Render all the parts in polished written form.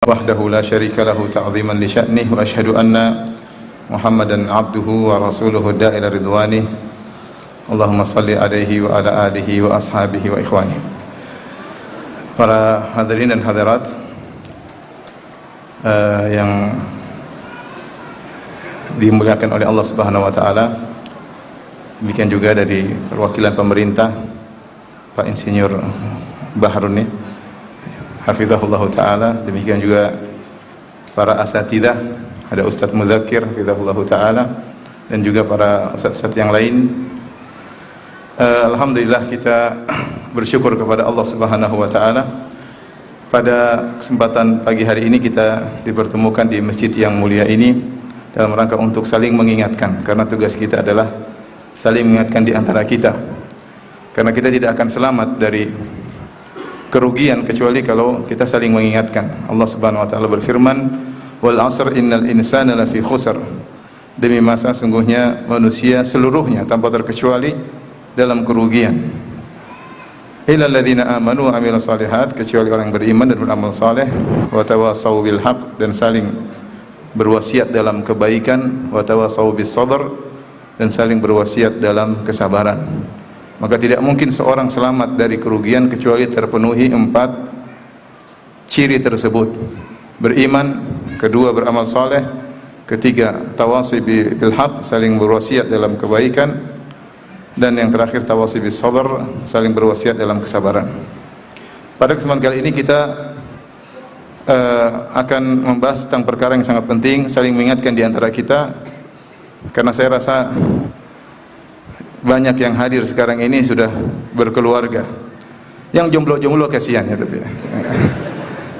وحده لا شريك له تعظيما لشأنه وأشهد أن محمدا عبده ورسوله الداعي إلى رضوانه اللهم صل عليه وعلى آله وأصحابه وإخوانه. Para hadirin dan hadirat yang dimuliakan oleh Allah Subhanahu wa taala, demikian juga dari perwakilan pemerintah Pak Insinyur Bahrun hafizahullah ta'ala, demikian juga para asatidzah, ada Ustadz Muzakir hafizahullah ta'ala, dan juga para ustadz-ustadz yang lain. Alhamdulillah kita bersyukur kepada Allah Subhanahu wa ta'ala. Pada kesempatan pagi hari ini kita dipertemukan di masjid yang mulia ini dalam rangka untuk saling mengingatkan, karena tugas kita adalah saling mengingatkan di antara kita, karena kita tidak akan selamat dari kerugian kecuali kalau kita saling mengingatkan. Allah Subhanahu wa taala berfirman, "Wal 'asr innal insana lafi khusr." Demi masa sungguhnya manusia seluruhnya tanpa terkecuali dalam kerugian. Illal ladzina amanu wa 'amilus shalihat, kecuali orang yang beriman dan beramal saleh, wa tawassaw bil haqq, dan saling berwasiat dalam kebaikan, wa tawassaw bis sabr, dan saling berwasiat dalam kesabaran. Maka tidak mungkin seorang selamat dari kerugian kecuali terpenuhi 4 ciri tersebut: beriman, kedua beramal saleh, ketiga tawasi bil haq, saling berwasiat dalam kebaikan, dan yang terakhir tawasi bis sabr, saling berwasiat dalam kesabaran. Pada kesempatan kali ini kita akan membahas tentang perkara yang sangat penting, saling mengingatkan di antara kita, karena saya rasa banyak yang hadir sekarang ini sudah berkeluarga. Yang jomblo-jomblo kasihan ya,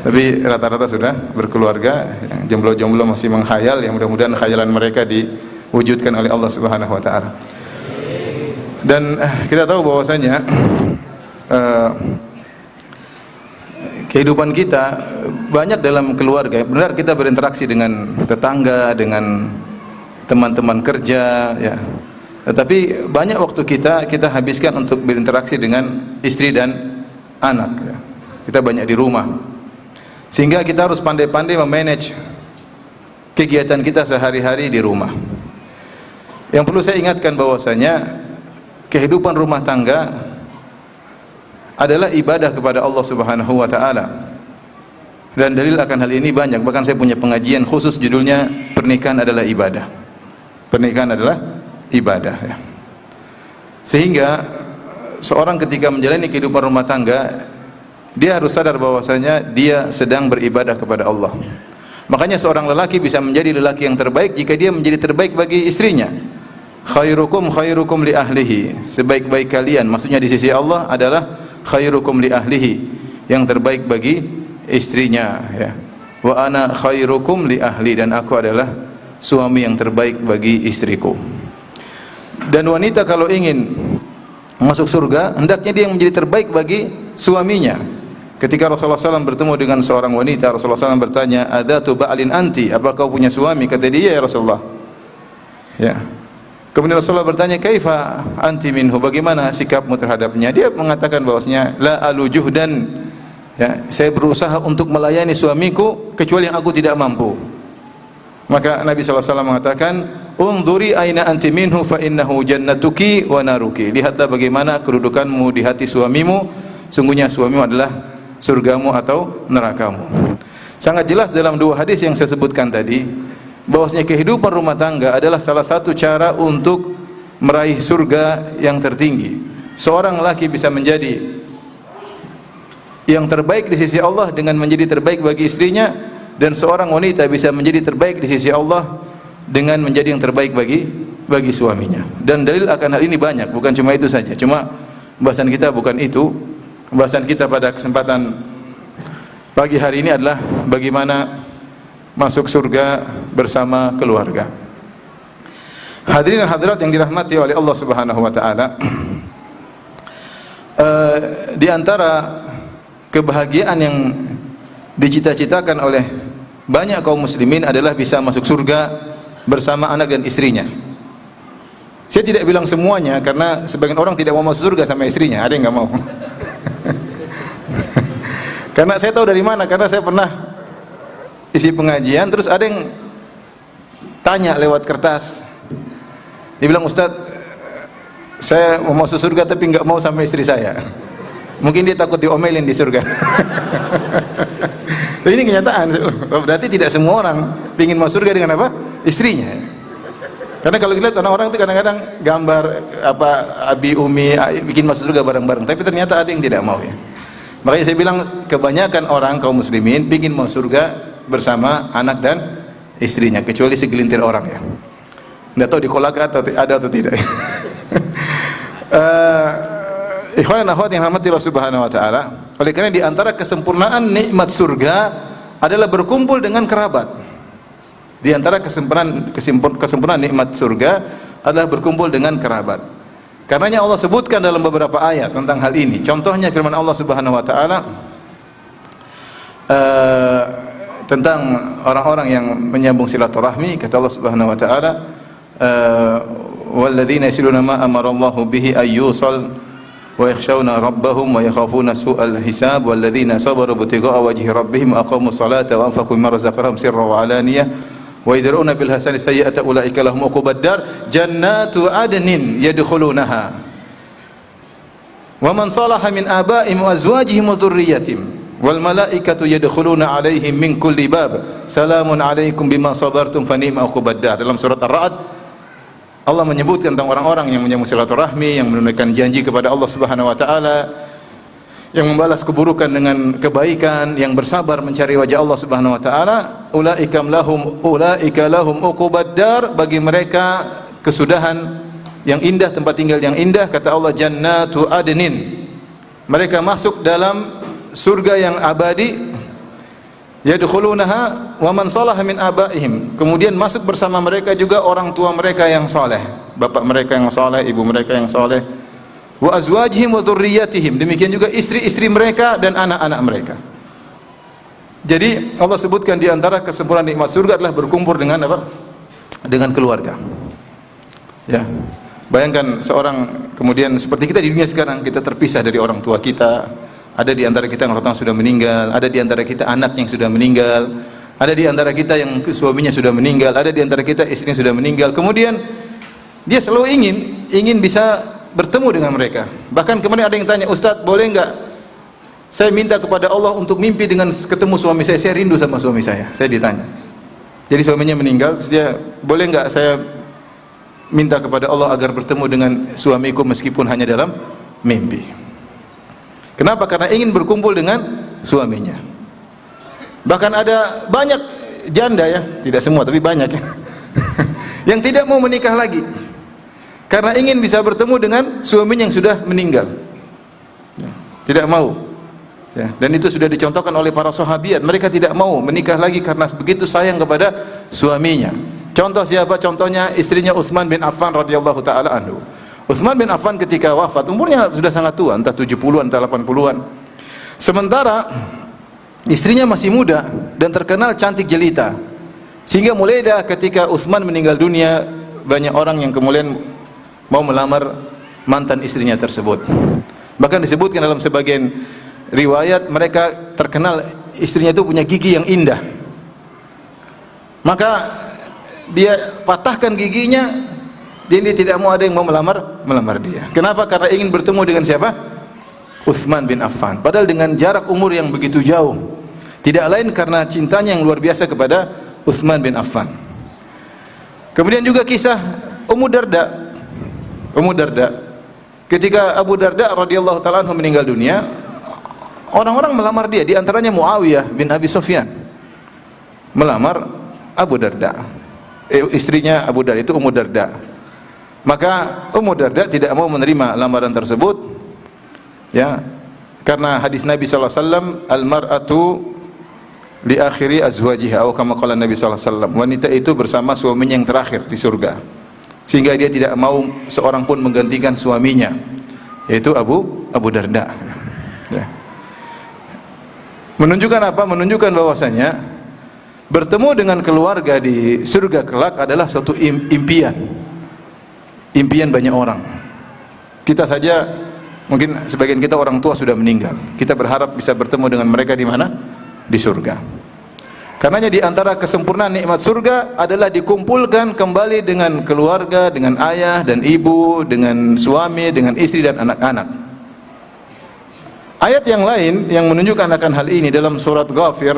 tapi rata-rata sudah berkeluarga. Yang jomblo-jomblo masih menghayal, yang mudah-mudahan khayalan mereka diwujudkan oleh Allah Subhanahu wa taala. Dan kita tahu bahwasanya kehidupan kita banyak dalam keluarga. Benar, kita berinteraksi dengan tetangga, dengan teman-teman kerja, ya. Tetapi banyak waktu kita habiskan untuk berinteraksi dengan istri dan anak, ya. Kita banyak di rumah, sehingga kita harus pandai-pandai memanage kegiatan kita sehari-hari di rumah. Yang perlu saya ingatkan bahwasanya kehidupan rumah tangga adalah ibadah kepada Allah Subhanahu wa taala. Dan dalil akan hal ini banyak. Bahkan saya punya pengajian khusus judulnya Pernikahan adalah Ibadah. Pernikahan adalah ibadah, ya. Sehingga seorang ketika menjalani kehidupan rumah tangga, dia harus sadar bahwasanya dia sedang beribadah kepada Allah. Makanya seorang lelaki bisa menjadi lelaki yang terbaik jika dia menjadi terbaik bagi istrinya. Khairukum khairukum li ahlihi, sebaik-baik kalian, maksudnya di sisi Allah adalah khairukum li ahlihi, yang terbaik bagi istrinya, ya. Wa ana khairukum li ahli, dan aku adalah suami yang terbaik bagi istriku. Dan wanita kalau ingin masuk surga, hendaknya dia yang menjadi terbaik bagi suaminya. Ketika Rasulullah SAW bertemu dengan seorang wanita, Rasulullah SAW bertanya, "Adatu ba'alin anti?" Apa kau punya suami? Kata dia, "Ya Rasulullah." Ya. Kemudian Rasulullah bertanya, "Kaifa anti minhu?" Bagaimana sikapmu terhadapnya? Dia mengatakan bahwasanya, "La alu juhdan." Ya, saya berusaha untuk melayani suamiku kecuali yang aku tidak mampu. Maka Nabi SAW mengatakan, "Unzuri aina anti minhu fa innahu jannatuki wa naruki." Lihatlah bagaimana kedudukanmu di hati suamimu, sungguhnya suamimu adalah surgamu atau nerakamu. Sangat jelas dalam 2 hadis yang saya sebutkan tadi, bahwasanya kehidupan rumah tangga adalah salah satu cara untuk meraih surga yang tertinggi. Seorang laki bisa menjadi yang terbaik di sisi Allah dengan menjadi terbaik bagi istrinya, dan seorang wanita bisa menjadi terbaik di sisi Allah dengan menjadi yang terbaik bagi suaminya. Dan dalil akan hal ini banyak, bukan cuma itu saja. Cuma pembahasan kita bukan itu. Pembahasan kita pada kesempatan pagi hari ini adalah bagaimana masuk surga bersama keluarga. Hadirin dan hadirat yang dirahmati oleh Allah Subhanahu wa taala, di antara kebahagiaan yang dicita-citakan oleh banyak kaum muslimin adalah bisa masuk surga bersama anak dan istrinya. Saya tidak bilang semuanya, karena sebagian orang tidak mau masuk surga sama istrinya, ada yang nggak mau. Karena saya tahu dari mana, karena saya pernah isi pengajian, terus ada yang tanya lewat kertas. Dia bilang, Ustaz, saya mau masuk surga tapi nggak mau sama istri saya. Mungkin dia takut diomelin di surga. Ini kenyataan. Berarti tidak semua orang ingin masuk surga dengan apa? Istrinya. Karena kalau kita lihat orang-orang itu kadang-kadang gambar apa abi umi bikin masuk surga bareng-bareng, tapi ternyata ada yang tidak mau ya. Makanya saya bilang kebanyakan orang kaum muslimin ingin masuk surga bersama anak dan istrinya, kecuali segelintir orang ya. Nggak tahu di kolaka atau ada atau tidak. Ikhwan dan akhwat yang rahmati Allah Subhanahu wa taala, oleh karena di antara kesempurnaan nikmat surga adalah berkumpul dengan kerabat. Di antara kesempurnaan nikmat surga adalah berkumpul dengan kerabat. Karenanya Allah sebutkan dalam beberapa ayat tentang hal ini. Contohnya firman Allah Subhanahu wa taala tentang orang-orang yang menyambung silaturahmi, kata Allah Subhanahu wa taala, walladzina yasiluna ma amarallahu bihi ayyusal wa yakhshawna rabbahum wa yakhafuna su'al hisab walladzina sabaru ibtigha'a wajhi rabbihim aqamus salata wa anfaqu mimma razaqnahum sirran wa alaniyah wa yadra'una bil hasani sayyi'ata ulaika lahum uqubad dar jannatu adnin yadkhulunaha wa man salaha min aba'ihim wa azwajihim wa dhurriyyatihim wal malaikatu yadkhuluna 'alaihim min kulli bab salamun 'alaikum bima sabartum fa ni'ma uqubad dar. Dalam surat Ar-Ra'd Allah menyebutkan tentang orang-orang yang menyambung silaturahmi, yang menunaikan janji kepada Allah Subhanahu wa taala, yang membalas keburukan dengan kebaikan, yang bersabar mencari wajah Allah Subhanahu wa taala, ulaika lahum uqubad dar, bagi mereka kesudahan yang indah, tempat tinggal yang indah. Kata Allah, jannatu adnin, mereka masuk dalam surga yang abadi. Yadkhulunaha wa man salaha min abaihim, kemudian masuk bersama mereka juga orang tua mereka yang saleh, bapak mereka yang saleh, ibu mereka yang saleh, wa azwajihim wa dzurriyyatihim, demikian juga istri-istri mereka dan anak-anak mereka. Jadi Allah sebutkan di antara kesempurnaan nikmat surga adalah berkumpul dengan apa? Dengan keluarga. Ya. Bayangkan seorang kemudian seperti kita di dunia sekarang, kita terpisah dari orang tua kita. Ada di antara kita yang orang sudah meninggal, ada di antara kita anak yang sudah meninggal, ada di antara kita yang suaminya sudah meninggal, ada di antara kita istrinya sudah meninggal. Kemudian dia selalu ingin bisa bertemu dengan mereka. Bahkan kemarin ada yang tanya, Ustaz, boleh enggak saya minta kepada Allah untuk mimpi dengan ketemu suami saya rindu sama suami saya. Saya ditanya. Jadi suaminya meninggal, dia boleh enggak saya minta kepada Allah agar bertemu dengan suamiku meskipun hanya dalam mimpi. Kenapa? Karena ingin berkumpul dengan suaminya. Bahkan ada banyak janda ya, tidak semua tapi banyak ya, yang tidak mau menikah lagi karena ingin bisa bertemu dengan suaminya yang sudah meninggal. Tidak mau. Ya, dan itu sudah dicontohkan oleh para sahabiat. Mereka tidak mau menikah lagi karena begitu sayang kepada suaminya. Contoh siapa? Contohnya istrinya Utsman bin Affan radhiyallahu taala anhu. Utsman bin Affan ketika wafat umurnya sudah sangat tua, entah 70-an entah 80-an. Sementara istrinya masih muda dan terkenal cantik jelita. Sehingga mulai dah ketika Utsman meninggal dunia, banyak orang yang kemudian mau melamar mantan istrinya tersebut. Bahkan disebutkan dalam sebagian riwayat mereka terkenal istrinya itu punya gigi yang indah. Maka dia patahkan giginya, dia tidak mau ada yang mau melamar dia. Kenapa? Karena ingin bertemu dengan siapa? Utsman bin Affan. Padahal dengan jarak umur yang begitu jauh. Tidak lain karena cintanya yang luar biasa kepada Utsman bin Affan. Kemudian juga kisah Ummu Darda. Ummu Darda, ketika Abu Darda radhiyallahu taala anhu meninggal dunia, orang-orang melamar dia, di antaranya Muawiyah bin Abi Sufyan. Melamar Abu Darda. Istrinya Abu Darda itu Ummu Darda. Maka Ummu Darda tidak mau menerima lamaran tersebut, ya, karena hadis Nabi sallallahu alaihi wasallam, al-mar'atu li akhiri azwajiha, atau kama qala Nabi sallallahu alaihi wasallam, wanita itu bersama suaminya yang terakhir di surga. Sehingga dia tidak mau seorang pun menggantikan suaminya, yaitu Abu Darda. Ya. Menunjukkan apa? Menunjukkan bahwasanya bertemu dengan keluarga di surga kelak adalah suatu impian banyak orang. Kita saja mungkin sebagian kita orang tua sudah meninggal, kita berharap bisa bertemu dengan mereka di mana? Di surga. Karenanya di antara kesempurnaan nikmat surga adalah dikumpulkan kembali dengan keluarga, dengan ayah dan ibu, dengan suami, dengan istri dan anak-anak. Ayat yang lain yang menunjukkan akan hal ini dalam surat Ghafir,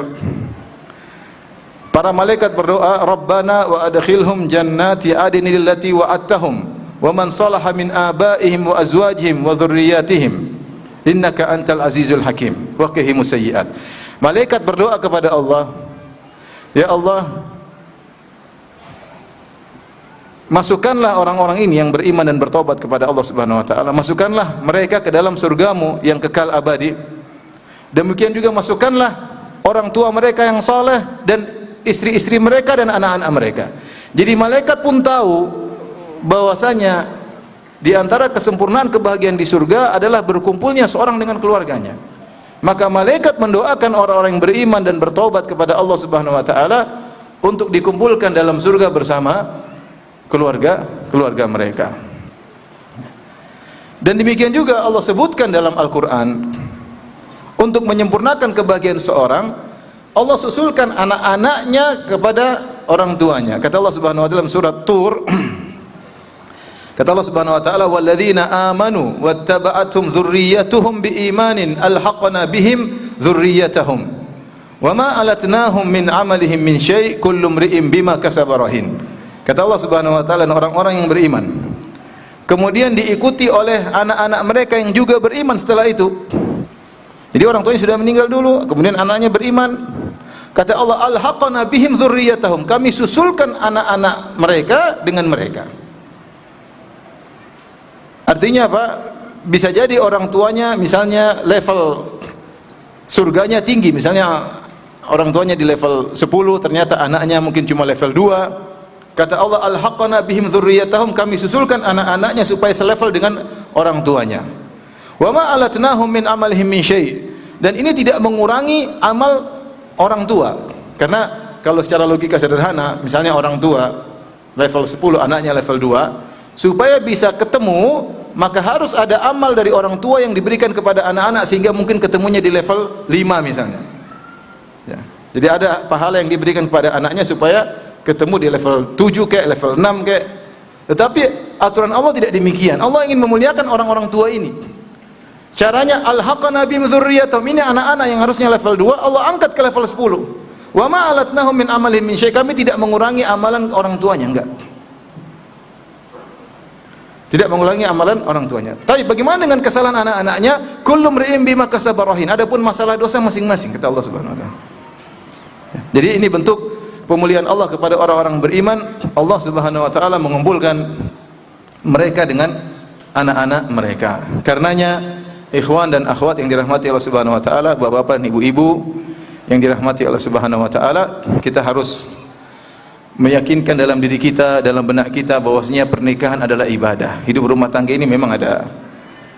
para malaikat berdoa, Rabbana wa adkhilhum jannati adnin allati wa'adtahum wa man salaha min abaihim wa azwajihim wa dhurriyyatihim innaka antal azizul hakim wa qihimus sayyi'at. Malaikat berdoa kepada Allah, ya Allah, masukkanlah orang-orang ini yang beriman dan bertobat kepada Allah Subhanahu wa taala, masukkanlah mereka ke dalam surgamu yang kekal abadi. Demikian juga masukkanlah orang tua mereka yang saleh dan istri-istri mereka dan anak-anak mereka. Jadi malaikat pun tahu bahwasanya di antara kesempurnaan kebahagiaan di surga adalah berkumpulnya seorang dengan keluarganya. Maka malaikat mendoakan orang-orang yang beriman dan bertobat kepada Allah Subhanahu wa taala untuk dikumpulkan dalam surga bersama keluarga mereka. Dan demikian juga Allah sebutkan dalam Al-Qur'an, untuk menyempurnakan kebahagiaan seorang, Allah susulkan anak-anaknya kepada orang tuanya. Kata Allah Subhanahu wa taala dalam surat Tur, kata Allah Subhanahu wa taala, walladzina amanu wattaba'athum dzurriyyatuhum biimanin alhaqna bihim dzurriyyatahum wama alatnahum min amalihim min syai' kullu imri'in bima kasaba rahin. Kata Allah Subhanahu wa taala, orang-orang yang beriman kemudian diikuti oleh anak-anak mereka yang juga beriman setelah itu. Jadi orang tuanya sudah meninggal dulu, kemudian anaknya beriman. Kata Allah, alhaqna bihim dzurriyyatahum, kami susulkan anak-anak mereka dengan mereka. Artinya apa? Bisa jadi orang tuanya misalnya level surganya tinggi, misalnya orang tuanya di level 10, ternyata anaknya mungkin cuma level 2. Kata Allah, alhaqna bihim dzurriyyatahum, kami susulkan anak-anaknya supaya selevel dengan orang tuanya. Wa ma alatnahum min amalihim min syai', dan ini tidak mengurangi amal orang tua. Karena kalau secara logika sederhana, misalnya orang tua level 10, anaknya level 2, supaya bisa ketemu, maka harus ada amal dari orang tua yang diberikan kepada anak-anak sehingga mungkin ketemunya di level 5 misalnya. Ya. Jadi ada pahala yang diberikan kepada anaknya supaya ketemu di level 7 kayak level 6 kayak. Tetapi aturan Allah tidak demikian. Allah ingin memuliakan orang-orang tua ini. Caranya alhaqna bihim dzurriyyatahum, ini anak-anak yang harusnya level 2 Allah angkat ke level 10. Wa ma alatnahum min amalihim min syai', kami tidak mengurangi amalan orang tuanya, enggak. Tidak mengulangi amalan orang tuanya. Tapi bagaimana dengan kesalahan anak-anaknya? Kullu mri'in bima kasaba rahin. Adapun masalah dosa masing-masing, kata Allah Subhanahu wa taala. Jadi ini bentuk pemulihan Allah kepada orang-orang beriman. Allah Subhanahu wa taala mengumpulkan mereka dengan anak-anak mereka. Karenanya ikhwan dan akhwat yang dirahmati Allah Subhanahu wa taala, bapak-bapak dan ibu-ibu yang dirahmati Allah Subhanahu wa taala, kita harus meyakinkan dalam diri kita, dalam benak kita bahwasanya pernikahan adalah ibadah. Hidup rumah tangga ini memang ada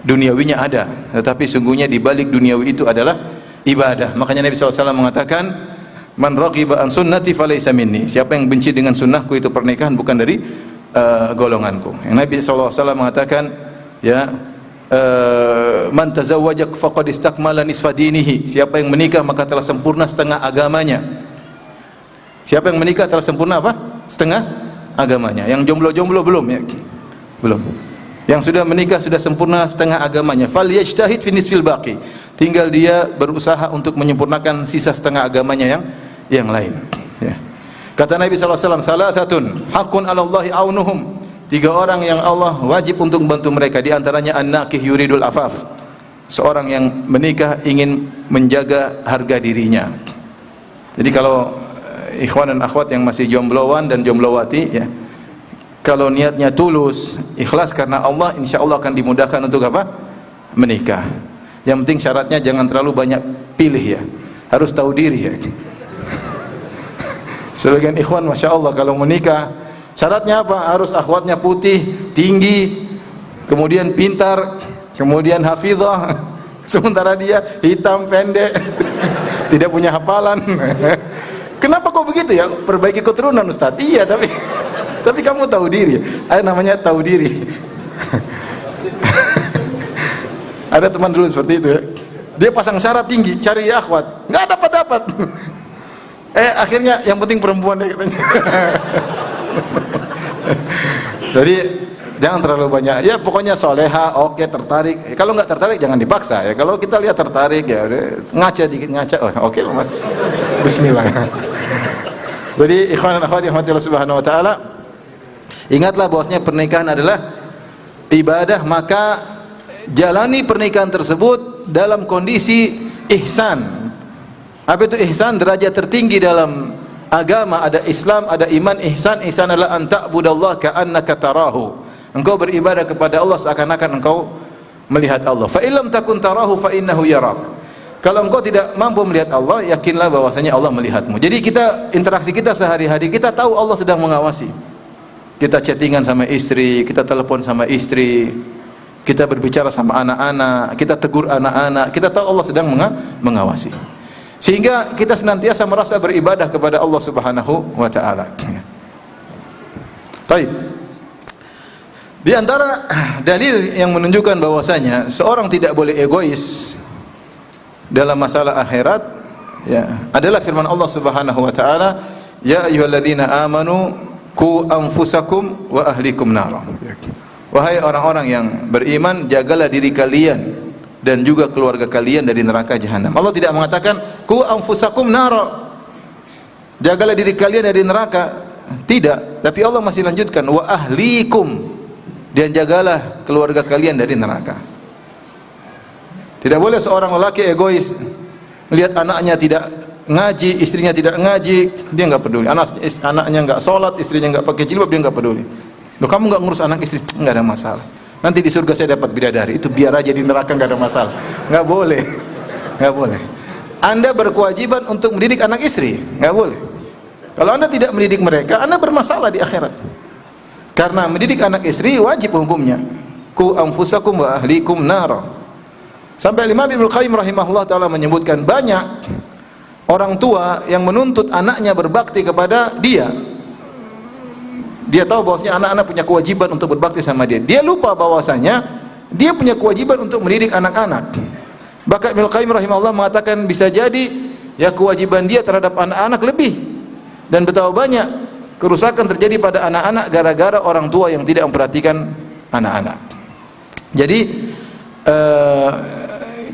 duniawinya ada, tetapi sungguhnya di balik duniawi itu adalah ibadah. Makanya Nabi SAW mengatakan, man raghiba an sunnati falaysa minni. Siapa yang benci dengan sunnahku, itu pernikahan bukan dari golonganku. Yang Nabi SAW mengatakan, ya, man tazawwaja faqad istakmala nisfa dinihi. Siapa yang menikah maka telah sempurna setengah agamanya. Siapa yang menikah telah sempurna apa? Setengah agamanya. Yang jomblo-jomblo belum, ya? Belum. Yang sudah menikah sudah sempurna setengah agamanya. Falyajtahid fi nisfil baqi. Tinggal dia berusaha untuk menyempurnakan sisa setengah agamanya yang lain. Ya. Kata Nabi SAW, salasatun haqqun 'ala Allahi aunuhum. 3 orang yang Allah wajib untuk membantu mereka. Di antaranya an-naqih yuridul afaf. Seorang yang menikah ingin menjaga harga dirinya. Jadi kalau ikhwan dan akhwat yang masih jombloan dan jomblowati, ya, kalau niatnya tulus, ikhlas karena Allah, insya Allah akan dimudahkan untuk apa? Menikah. Yang penting syaratnya jangan terlalu banyak pilih, ya, harus tahu diri, ya. Sebagian ikhwan masya Allah kalau menikah syaratnya apa? Harus akhwatnya putih, tinggi, kemudian pintar, kemudian hafizah, sementara dia hitam, pendek, tidak punya hafalan. Kenapa kok begitu, ya? Perbaiki keturunan, Ustaz. Iya, tapi kamu tahu diri. Ada namanya tahu diri. Ada teman dulu seperti itu, ya. Dia pasang syarat tinggi, cari akhwat, nggak dapat. Akhirnya yang penting perempuan deh katanya. Jadi jangan terlalu banyak. Ya pokoknya soleha, oke, tertarik. Kalau nggak tertarik jangan dipaksa ya. Kalau kita lihat tertarik ya udah, ngaca dikit ngaca. Oh, oke Mas. Bismillah. Jadi ikhwan dan akhwat yang Allah Subhanahu wa taala, ingatlah bahwasanya pernikahan adalah ibadah, maka jalani pernikahan tersebut dalam kondisi ihsan. Apa itu ihsan? Derajat tertinggi dalam agama. Ada Islam, ada iman. Ihsan adalah an ta'budallaha ka'annaka tarahu. Engkau beribadah kepada Allah seakan-akan engkau melihat Allah. Fa illam takun tarahu fa innahu yarak. Kalau engkau tidak mampu melihat Allah, yakinlah bahwasanya Allah melihatmu. Jadi interaksi kita sehari-hari, kita tahu Allah sedang mengawasi. Kita chattingan sama istri, kita telepon sama istri, kita berbicara sama anak-anak, kita tegur anak-anak, kita tahu Allah sedang mengawasi. Sehingga kita senantiasa merasa beribadah kepada Allah Subhanahu wa taala. Baik. Di antara dalil yang menunjukkan bahwasanya seorang tidak boleh egois dalam masalah akhirat ya, adalah firman Allah Subhanahu wa taala, ya ayyuhalladzina amanu qu anfusakum wa ahlikum nara. Wahai orang-orang yang beriman, jagalah diri kalian dan juga keluarga kalian dari neraka jahanam. Allah tidak mengatakan ku anfusakum nara, jagalah diri kalian dari neraka, tidak, tapi Allah masih lanjutkan wa ahlikum, dan jagalah keluarga kalian dari neraka. Tidak boleh seorang lelaki egois, lihat anaknya tidak ngaji, istrinya tidak ngaji, dia enggak peduli. Anaknya enggak salat, istrinya enggak pakai jilbab, dia enggak peduli. Loh, kamu enggak ngurus anak istri? Enggak ada masalah. Nanti di surga saya dapat bidadari. Itu biar aja, di neraka enggak ada masalah. Enggak boleh. Enggak boleh. Anda berkewajiban untuk mendidik anak istri, enggak boleh. Kalau Anda tidak mendidik mereka, Anda bermasalah di akhirat. Karena mendidik anak istri wajib hukumnya. Ku anfusakum wa ahlikum nara. Sampai Imam Ibnu Qayyim rahimahullah taala menyebutkan banyak orang tua yang menuntut anaknya berbakti kepada dia. Dia tahu bahwasanya anak-anak punya kewajiban untuk berbakti sama dia. Dia lupa bahwasanya dia punya kewajiban untuk mendidik anak-anak. Bahkan Ibnu Qayyim rahimahullah mengatakan bisa jadi ya kewajiban dia terhadap anak-anak lebih, dan betapa banyak kerusakan terjadi pada anak-anak gara-gara orang tua yang tidak memperhatikan anak-anak. Jadi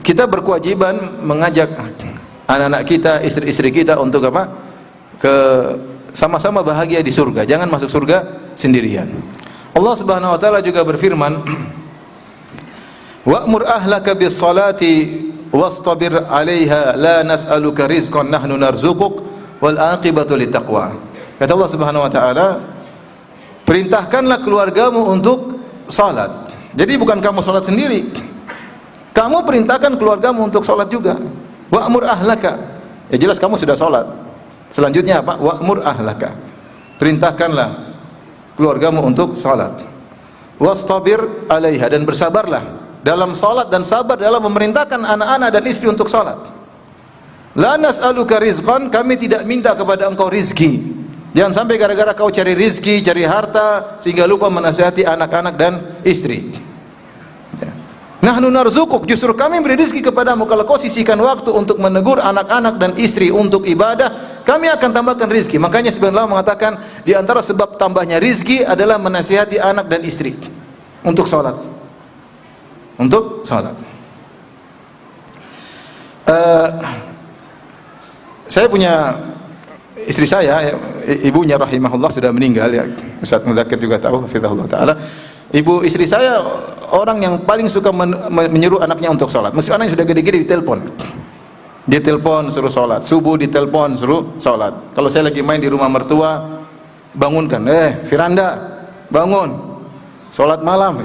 kita berkewajiban mengajak anak-anak kita, istri-istri kita untuk apa? Sama-sama bahagia di surga. Jangan masuk surga sendirian. Allah Subhanahu wa taala juga berfirman, wa'mur ahlaka bis salati wastabir 'alaiha la nas'aluka rizqan nahnu narzuquk wal 'aqibatu littaqwa. Kata Allah Subhanahu wa taala, perintahkanlah keluargamu untuk salat. Jadi bukan kamu salat sendiri. Kamu perintahkan keluargamu untuk salat juga. Wa'mur ahlaka. Ya jelas kamu sudah salat. Selanjutnya apa? Wa'mur ahlaka. Perintahkanlah keluargamu untuk salat. Wastabir 'alaiha, dan bersabarlah dalam salat dan sabar dalam memerintahkan anak-anak dan istri untuk salat. La nas'aluka rizqan, kami tidak minta kepada engkau rizki. Jangan sampai gara-gara kau cari rizki, cari harta sehingga lupa menasihati anak-anak dan istri. Nahnu narzukuk, justru kami beri rizki kepadamu. Kalau kau sisihkan waktu untuk menegur anak-anak dan istri untuk ibadah, kami akan tambahkan rizki. Makanya sebenarnya Allah mengatakan di antara sebab tambahnya rizki adalah menasihati anak dan istri untuk sholat. Untuk sholat. Saya punya istri saya, ibunya rahimahullah sudah meninggal ya. Ustaz Muzakir juga tahu, hafizahullah taala. Ibu istri saya orang yang paling suka menyuruh anaknya untuk sholat. Mesti anaknya sudah gede-gede ditelepon. Dia telepon suruh sholat. Subuh ditelepon suruh sholat. Kalau saya lagi main di rumah mertua, bangunkan. Firanda, bangun. Sholat malam.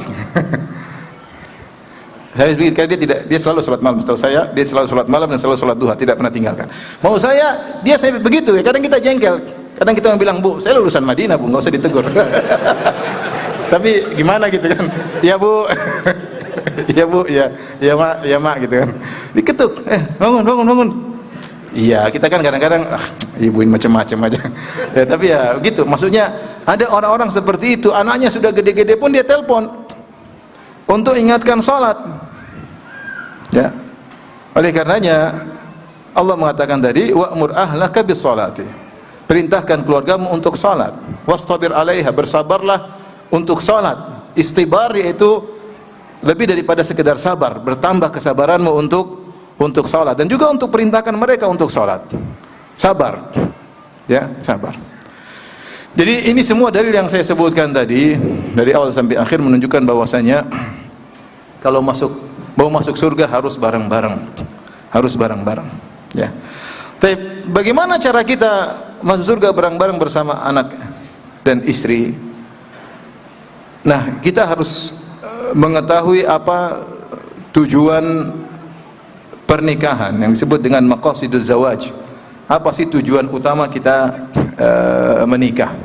Saya begitu, dia selalu sholat malam. Setahu saya dia selalu sholat malam dan selalu sholat duha, tidak pernah tinggalkan. Mau saya begitu ya. Kadang kita jengkel. Kadang kita bilang, Bu, saya lulusan Madinah, Bu, nggak usah ditegur. Tapi gimana gitu kan? Ya Bu, ya Bu, ya mak gitu kan. Diketuk, bangun. Iya, kita kan kadang-kadang ibuin macam-macam aja. Ya, tapi ya begitu. Maksudnya ada orang-orang seperti itu, anaknya sudah gede-gede pun dia telepon untuk ingatkan sholat. Ya, oleh karenanya Allah mengatakan tadi, wa'mur ahlaka bis-shalati. Perintahkan keluargamu untuk salat. Wastabir 'alaiha, bersabarlah untuk salat. Istibar yaitu lebih daripada sekedar sabar, bertambah kesabaranmu untuk salat, dan juga untuk perintahkan mereka untuk salat. Sabar. Ya, sabar. Jadi ini semua dalil yang saya sebutkan tadi dari awal sampai akhir menunjukkan bahwasanya kalau mau masuk surga harus bareng-bareng. Harus bareng-bareng, ya. Tapi bagaimana cara kita masuk surga bareng-bareng bersama anak dan istri? Nah, kita harus mengetahui apa tujuan pernikahan yang disebut dengan maqasiduz zawaj. Apa sih tujuan utama kita menikah?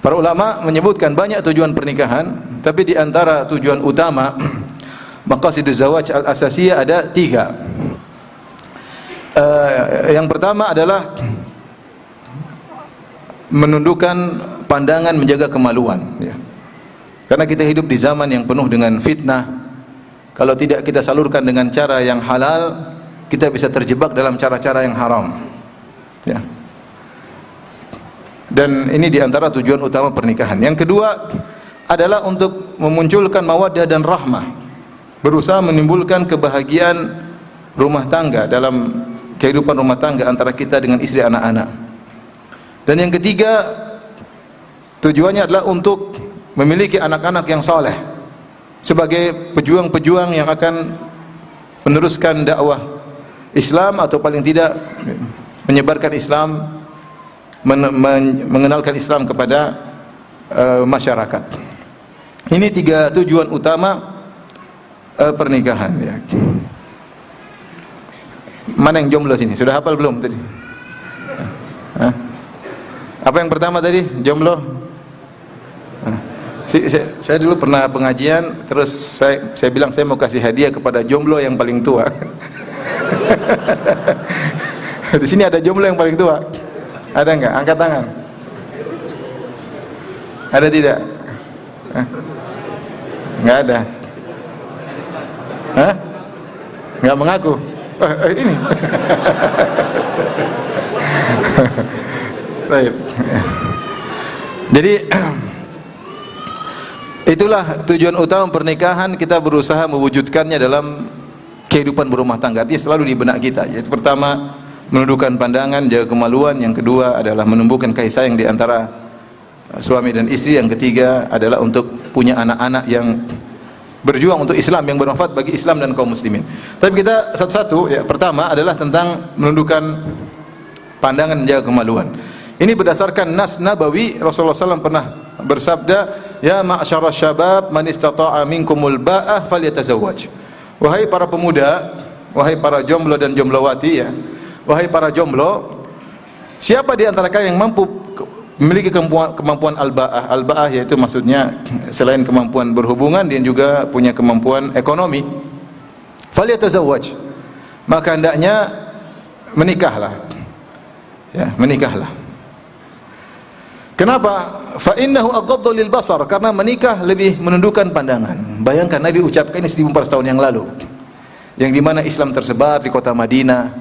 Para ulama menyebutkan banyak tujuan pernikahan, tapi di antara tujuan utama maqasiduz zawaj al-asasiyah ada 3. Yang pertama adalah menundukkan pandangan, menjaga kemaluan, ya. Karena kita hidup di zaman yang penuh dengan fitnah. Kalau tidak kita salurkan dengan cara yang halal, kita bisa terjebak dalam cara-cara yang haram, ya. Dan ini diantara tujuan utama pernikahan. Yang kedua adalah untuk memunculkan mawaddah dan rahmah, berusaha menimbulkan kebahagiaan rumah tangga, dalam kehidupan rumah tangga antara kita dengan istri, anak-anak. Dan yang ketiga tujuannya adalah untuk memiliki anak-anak yang saleh sebagai pejuang-pejuang yang akan meneruskan dakwah Islam, atau paling tidak menyebarkan Islam, mengenalkan Islam kepada masyarakat. Ini 3 tujuan utama pernikahan, ya. Mana yang jomblo sini? Sudah hafal belum tadi? Hah? Apa yang pertama tadi? Jomblo? Saya dulu pernah pengajian, terus saya bilang saya mau kasih hadiah kepada jomblo yang paling tua. Di sini ada jomblo yang paling tua? Ada enggak? Angkat tangan. Ada tidak? Enggak ada. Hah? Enggak mengaku? Ini. Baik. Jadi itulah tujuan utama pernikahan, kita berusaha mewujudkannya dalam kehidupan berumah tangga. Artinya selalu di benak kita. Yaitu pertama, menundukkan pandangan, jaga kemaluan. Yang kedua adalah menumbuhkan kasih sayang di antara suami dan istri. Yang ketiga adalah untuk punya anak-anak yang berjuang untuk Islam, yang bermanfaat bagi Islam dan kaum muslimin. Tapi kita satu-satu, ya. Pertama adalah tentang menundukkan pandangan, menjaga kemaluan. Ini berdasarkan nas nabawi. Rasulullah SAW pernah bersabda, ya ma'syara syabab man istata'a minkumul ba'ah falyatazawwaj. Wahai para pemuda, wahai para jomblo dan jomblowati, ya. Wahai para jomblo, siapa di antara kalian yang mampu memiliki kemampuan al-ba'ah. Al-ba'ah yaitu maksudnya selain kemampuan berhubungan, dia juga punya kemampuan ekonomi. Falyatazawwaj, maka hendaknya menikahlah, ya, menikahlah. Kenapa? Fa innahu aghaddu lil basar, karena menikah lebih menundukkan pandangan. Bayangkan Nabi ucapkan ini 1400 tahun yang lalu, yang dimana Islam tersebar di kota Madinah,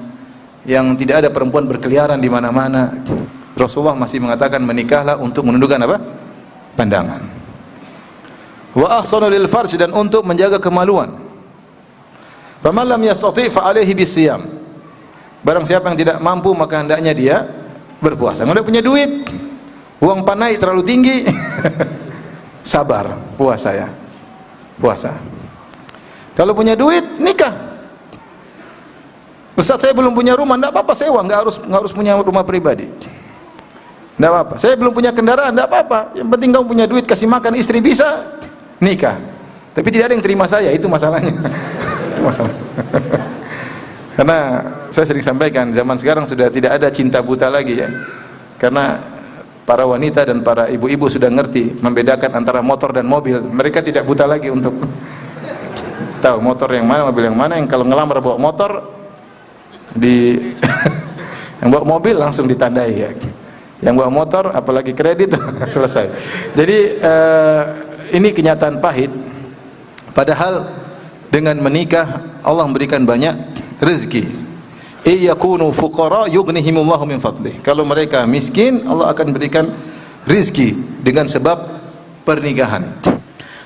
yang tidak ada perempuan berkeliaran di mana-mana. Rasulullah masih mengatakan menikahlah untuk menundukkan apa? Pandangan. Wa ahsanu lil farj, dan untuk menjaga kemaluan. Faman lam yastati' fa alaihi bisiyam. Barang siapa yang tidak mampu, maka hendaknya dia berpuasa. Kalau punya duit, uang panai terlalu tinggi, sabar, puasa, ya. Puasa. Kalau punya duit, nikah. Ustaz, saya belum punya rumah, enggak apa-apa, sewa, enggak harus punya rumah pribadi. Enggak apa-apa. Saya belum punya kendaraan, enggak apa-apa. Yang penting kamu punya duit, kasih makan istri, bisa nikah. Tapi tidak ada yang terima saya, itu masalahnya. Itu masalah. Karena saya sering sampaikan, zaman sekarang sudah tidak ada cinta buta lagi, ya. Karena para wanita dan para ibu-ibu sudah ngerti membedakan antara motor dan mobil. Mereka tidak buta lagi untuk tahu motor yang mana, mobil yang mana. Yang kalau ngelamar bawa motor, yang bawa mobil langsung ditandai, ya. Yang bawa motor apalagi kredit selesai. Jadi ini kenyataan pahit. Padahal dengan menikah Allah memberikan banyak rezeki. Iyakunu fuqara yughnihimullahu min fadlih. Kalau mereka miskin, Allah akan berikan rizki dengan sebab pernikahan.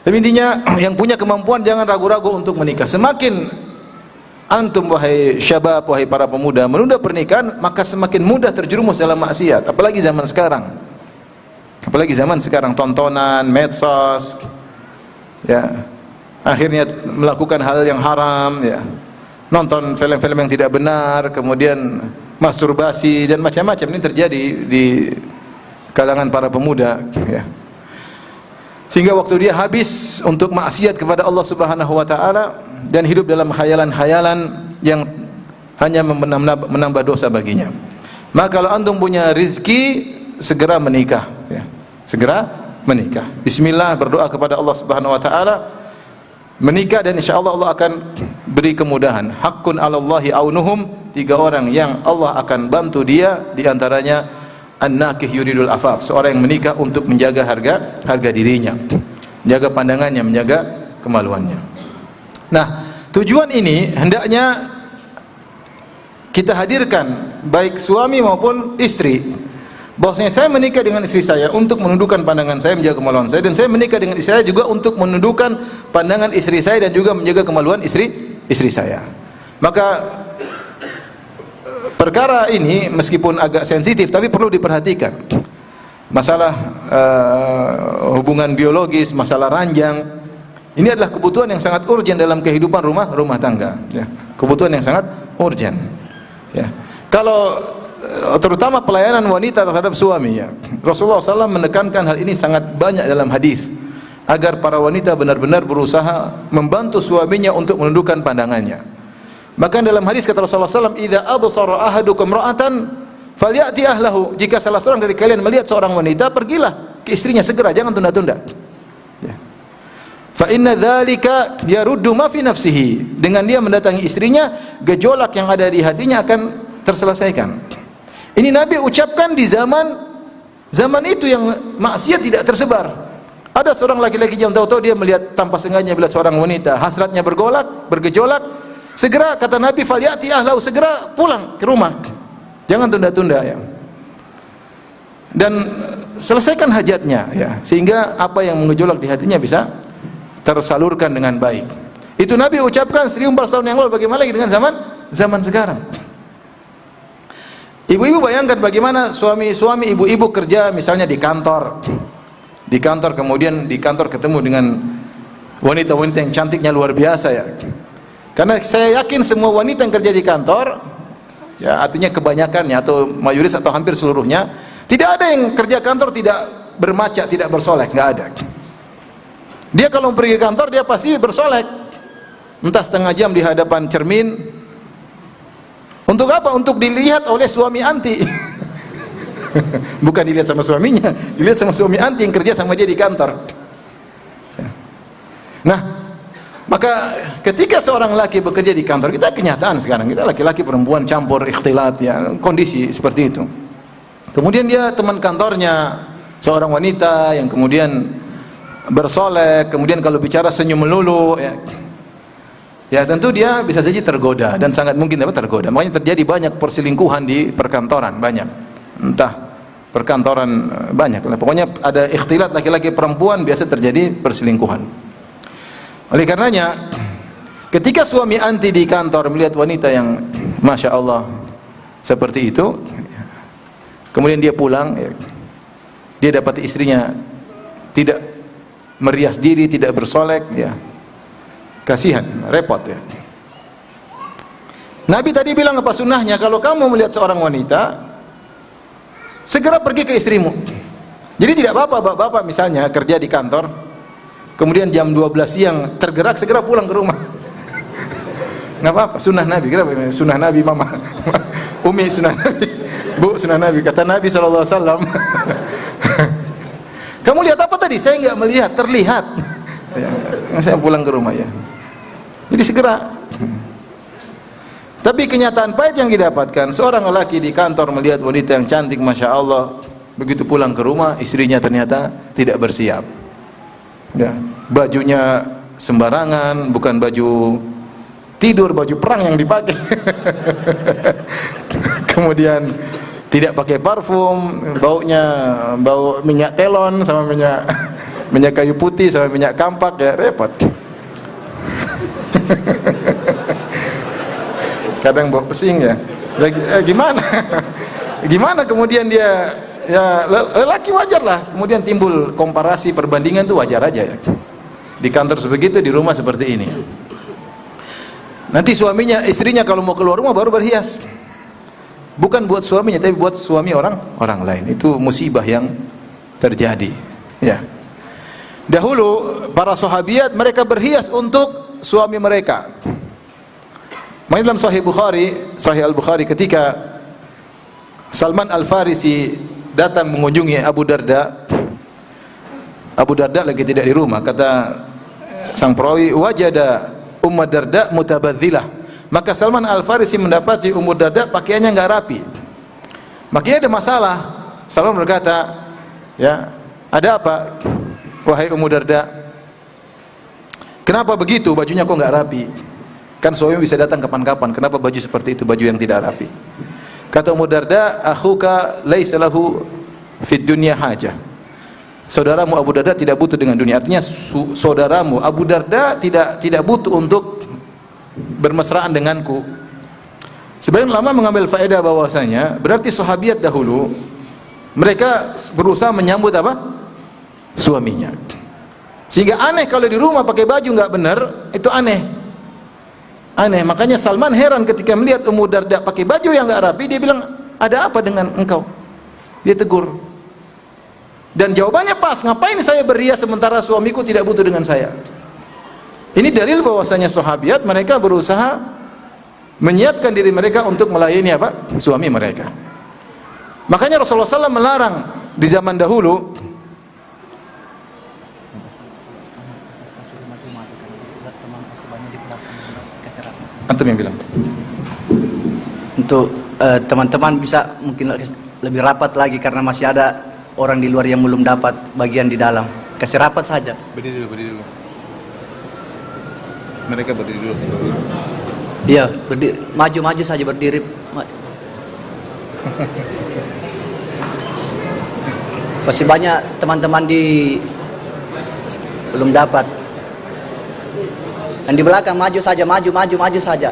Tapi intinya yang punya kemampuan jangan ragu-ragu untuk menikah. Semakin antum wahai syabab, wahai para pemuda menunda pernikahan, maka semakin mudah terjerumus dalam maksiat. Apalagi zaman sekarang. Apalagi zaman sekarang, tontonan, medsos, ya, akhirnya melakukan hal yang haram, ya, nonton film-film yang tidak benar, kemudian masturbasi dan macam-macam. Ini terjadi di kalangan para pemuda, ya. Sehingga waktu dia habis untuk maksiat kepada Allah Subhanahu wa taala dan hidup dalam khayalan-khayalan yang hanya menambah dosa baginya. Maka kalau antum punya rizki, segera menikah, ya. Segera menikah. Bismillah, berdoa kepada Allah Subhanahu wa taala, menikah, dan insyaallah Allah akan beri kemudahan. Haqqun 'alallahi aunuhum, 3 orang yang Allah akan bantu dia, di antaranya an-nakih yuridul afaf, seorang yang menikah untuk menjaga harga dirinya, menjaga pandangannya, menjaga kemaluannya. Nah, tujuan ini hendaknya kita hadirkan baik suami maupun istri. Bahwasanya saya menikah dengan istri saya untuk menundukkan pandangan saya, menjaga kemaluan saya, dan saya menikah dengan istri saya juga untuk menundukkan pandangan istri saya dan juga menjaga kemaluan istri saya. Maka perkara ini meskipun agak sensitif tapi perlu diperhatikan. Masalah hubungan biologis, masalah ranjang, ini adalah kebutuhan yang sangat urgen dalam kehidupan rumah tangga, ya. Kebutuhan yang sangat urgen, ya. Kalau terutama pelayanan wanita terhadap suami, ya. Rasulullah SAW menekankan hal ini sangat banyak dalam hadis, agar para wanita benar-benar berusaha membantu suaminya untuk menundukkan pandangannya. Maka dalam hadis kata Rasulullah SAW, "Idza absara ahadukum ra'atan falyati ahlahu." Jika salah seorang dari kalian melihat seorang wanita, pergilah ke istrinya segera, jangan tunda-tunda. Ya. Fa inna dzalika yaruddu ma fi nafsihi. Dengan dia mendatangi istrinya, gejolak yang ada di hatinya akan terselesaikan. Ini Nabi ucapkan di zaman itu yang maksiat tidak tersebar. Ada seorang laki-laki yang tahu-tahu dia melihat tanpa sengaja melihat seorang wanita, hasratnya bergejolak, segera kata Nabi, falyati ahlahu, segera pulang ke rumah. Jangan tunda-tunda, ya. Dan selesaikan hajatnya, ya, sehingga apa yang mengejolak di hatinya bisa tersalurkan dengan baik. Itu Nabi ucapkan 1400 tahun yang lalu. Bagaimana lagi dengan zaman sekarang? Ibu-ibu bayangkan bagaimana suami-suami ibu-ibu kerja misalnya di kantor, kemudian di kantor ketemu dengan wanita-wanita yang cantiknya luar biasa, ya. Karena saya yakin semua wanita yang kerja di kantor, ya, artinya kebanyakannya atau mayoritas atau hampir seluruhnya, tidak ada yang kerja kantor tidak bermacak, tidak bersolek, nggak ada. Dia kalau pergi ke kantor dia pasti bersolek, entah setengah jam di hadapan cermin. Untuk apa? Untuk dilihat oleh suami anti. Bukan dilihat sama suaminya, dilihat sama suami anti yang kerja sama dia di kantor. Nah, maka ketika seorang laki bekerja di kantor, kita kenyataan sekarang, kita laki-laki perempuan campur ikhtilat, ya, kondisi seperti itu. Kemudian dia teman kantornya seorang wanita yang kemudian bersolek, kemudian kalau bicara senyum melulu, ya. Ya, tentu dia bisa saja tergoda, dan sangat mungkin dapat tergoda. Makanya terjadi banyak perselingkuhan di perkantoran, banyak. Entah perkantoran banyak. Pokoknya ada ikhtilat laki-laki perempuan, biasa terjadi perselingkuhan. Oleh karenanya, ketika suami anti di kantor melihat wanita yang masya Allah seperti itu, kemudian dia pulang, ya, dia dapat istrinya tidak merias diri, tidak bersolek, ya. Kasihan, repot, ya. Nabi tadi bilang apa sunnahnya? Kalau kamu melihat seorang wanita, segera pergi ke istrimu. Jadi tidak apa-apa bapak misalnya kerja di kantor, kemudian jam 12 siang tergerak, segera pulang ke rumah. Nggak apa-apa, sunnah Nabi. Kenapa? Sunnah Nabi, mama. Umi sunnah Nabi. Bu sunnah Nabi. Kata Nabi SAW. Kamu lihat apa tadi? Saya nggak melihat, terlihat. Ya, saya pulang ke rumah, ya. Jadi segera. Tapi kenyataan pahit yang didapatkan, seorang lelaki di kantor melihat wanita yang cantik, masya Allah, begitu pulang ke rumah, istrinya ternyata tidak bersiap, ya. Bajunya sembarangan, bukan baju tidur baju perang yang dipakai. Kemudian tidak pakai parfum, baunya bau minyak telon sama minyak kayu putih sama minyak kampak, ya repot. Kadang bau pesing ya. Gimana? Gimana kemudian dia, ya lelaki wajar lah. Kemudian timbul komparasi, perbandingan tuh wajar aja ya. Di kantor sebegitu, di rumah seperti ini. Nanti suaminya, istrinya kalau mau keluar rumah baru berhias. Bukan buat suaminya, tapi buat suami orang lain. Itu musibah yang terjadi. Ya. Dahulu para sahabiat mereka berhias untuk suami mereka. Makanya dalam Sahih Bukhari, Sahih Al-Bukhari, ketika Salman Al-Farisi datang mengunjungi Abu Darda. Abu Darda lagi tidak di rumah. Kata sang perawi, wajada Ummu Darda mutabaddzilah. Maka Salman Al-Farisi mendapati Ummu Darda pakaiannya enggak rapi. Makanya ada masalah. Salman berkata, ya, ada apa wahai Ummu Darda? Kenapa begitu, bajunya kok enggak rapi? Kan suami bisa datang kapan-kapan, kenapa baju seperti itu, baju yang tidak rapi? Kata Ummu Darda, akhuka laisa lahu fid dunya hajah. Saudaramu Abu Darda tidak butuh dengan dunia. Artinya saudaramu Abu Darda tidak butuh untuk bermesraan denganku. Sebenarnya ulama mengambil faedah bahwasanya berarti sahabiat dahulu mereka berusaha menyambut apa? Suaminya. Sehingga aneh kalau di rumah pakai baju enggak benar, itu aneh. Aneh. Makanya Salman heran ketika melihat Ummu Darda pakai baju yang enggak rapi, dia bilang, "Ada apa dengan engkau?" Dia tegur. Dan jawabannya pas, ngapain saya berhias sementara suamiku tidak butuh dengan saya? Ini dalil bahwasanya sahabiat mereka berusaha menyiapkan diri mereka untuk melayani apa? Suami mereka. Makanya Rasulullah SAW melarang di zaman dahulu. Antum yang bilang. Untuk teman-teman bisa mungkin lebih rapat lagi karena masih ada orang di luar yang belum dapat bagian di dalam. Kasih rapat saja. Berdiri dulu. Mereka berdiri dulu. Iya, berdiri. Maju saja berdiri. Masih banyak teman-teman belum dapat. Yang di belakang maju saja.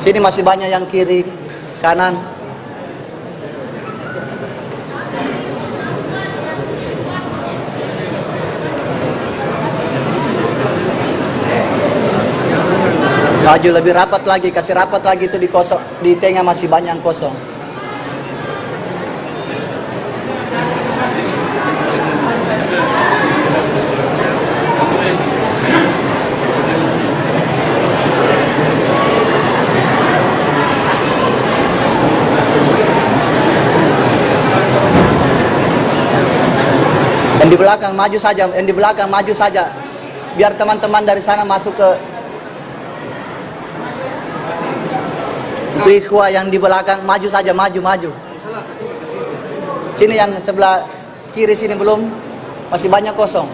Sini masih banyak yang kiri, kanan. Maju lebih rapat lagi, kasih rapat lagi, itu di tengah masih banyak yang kosong. Yang di belakang maju saja, biar teman-teman dari sana masuk ke. Itu ikhwah yang di belakang maju saja, maju. Sini yang sebelah kiri sini belum, masih banyak kosong.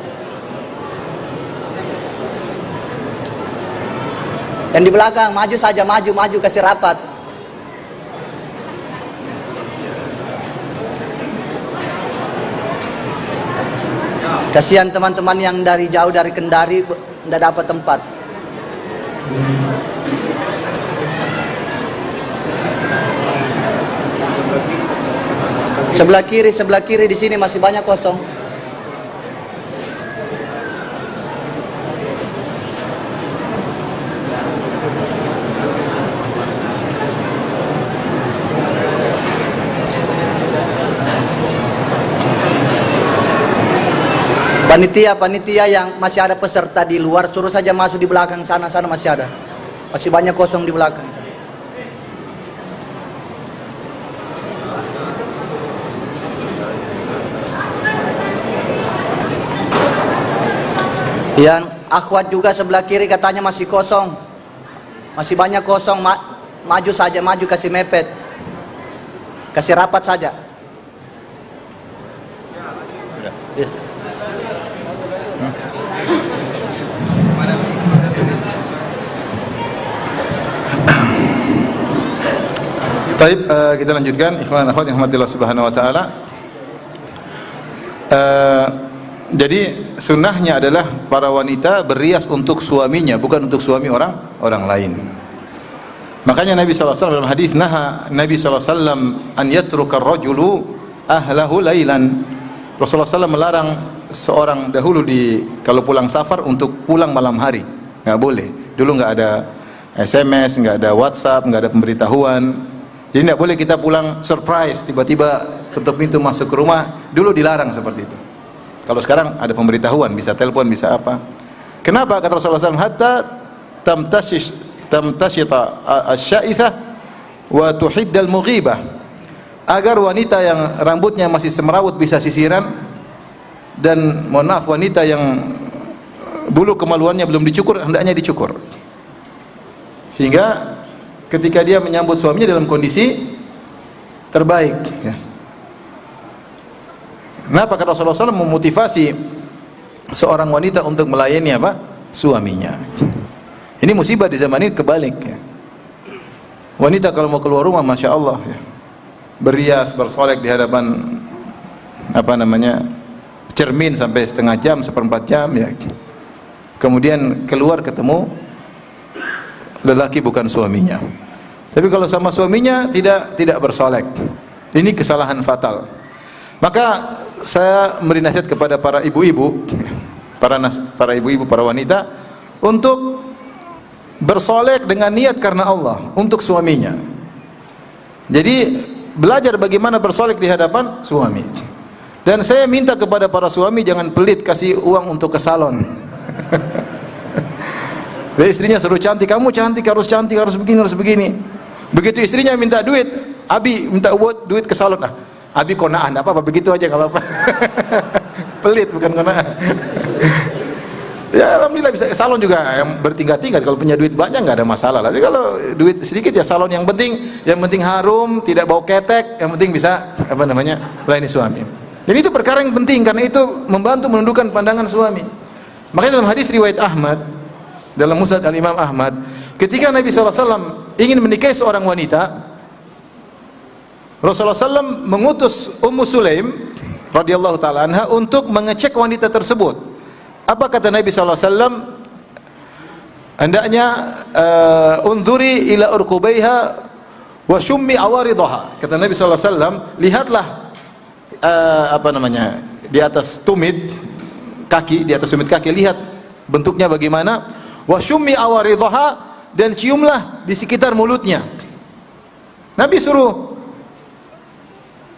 Yang di belakang maju saja, maju kasih rapat. Kasihan teman-teman yang dari jauh dari Kendari tidak dapat tempat. Sebelah kiri di sini masih banyak kosong. Panitia yang masih ada peserta di luar suruh saja masuk di belakang sana masih ada. Masih banyak kosong di belakang. Yang akhwat juga sebelah kiri katanya masih kosong. Masih banyak kosong, maju saja, kasih mepet. Kasih rapat saja. Yes. Baik, kita lanjutkan. Ikhwan akhwat yang rahmatillah subhanahu wa ta'ala. Jadi sunnahnya adalah para wanita berias untuk suaminya, bukan untuk suami orang lain. Makanya Nabi SAW dalam hadis Nabi SAW an yatruka ar-rajulu ahlahu lailan. Rasulullah SAW melarang seorang dahulu kalau pulang safar untuk pulang malam hari. Nggak boleh. Dulu nggak ada SMS, nggak ada WhatsApp, nggak ada pemberitahuan. Jadi nggak boleh kita pulang surprise, tiba-tiba tutup pintu masuk ke rumah. Dulu dilarang seperti itu. Kalau sekarang ada pemberitahuan, bisa telepon, bisa apa. Kenapa kata Rasulullah SAW? Hatta tamtashita asy-sya'ithah wa tuhiddal mughibah. Agar wanita yang rambutnya masih semrawut bisa sisiran, dan mohon maaf wanita yang bulu kemaluannya belum dicukur hendaknya dicukur. Sehingga ketika dia menyambut suaminya dalam kondisi terbaik, ya. Kenapa kata Rasulullah SAW memotivasi seorang wanita untuk melayani apa? Suaminya. Ini musibah di zaman ini kebalik, ya. Wanita kalau mau keluar rumah, masya Allah, ya, berias, bersolek di hadapan cermin sampai setengah jam, seperempat jam, ya. Kemudian keluar ketemu lelaki bukan suaminya. Tapi kalau sama suaminya tidak bersolek. Ini kesalahan fatal. Maka saya memberi nasihat kepada para ibu-ibu, para ibu-ibu, para wanita untuk bersolek dengan niat karena Allah untuk suaminya. Jadi belajar bagaimana bersolek di hadapan suami. Dan saya minta kepada para suami jangan pelit kasih uang untuk ke salon. Jadi istrinya suruh cantik, kamu cantik, harus begini, harus begini. Begitu istrinya minta duit, Abi minta duit ke salon. Abi konaan, apa begitu aja, nggak apa-apa. Pelit bukan konaan. Ya alhamdulillah bisa ke salon juga yang bertingkat-tingkat. Kalau punya duit banyak nggak ada masalah. Tapi kalau duit sedikit ya salon yang penting harum, tidak bau ketek, yang penting bisa melayani suami. Jadi itu perkara yang penting karena itu membantu menundukkan pandangan suami. Makanya dalam hadis riwayat Ahmad, dalam Musnad al-Imam Ahmad, ketika Nabi SAW ingin menikahi seorang wanita, Rasulullah SAW mengutus Ummu Sulaim radhiyallahu taala anha untuk mengecek wanita tersebut. Apa kata Nabi SAW? Hendaknya unzuri ila urqubaiha wa shummi awaridaha. Kata Nabi SAW, lihatlah di atas tumit kaki, lihat bentuknya bagaimana. Wa shummi awaridaha, dan ciumlah di sekitar mulutnya. Nabi suruh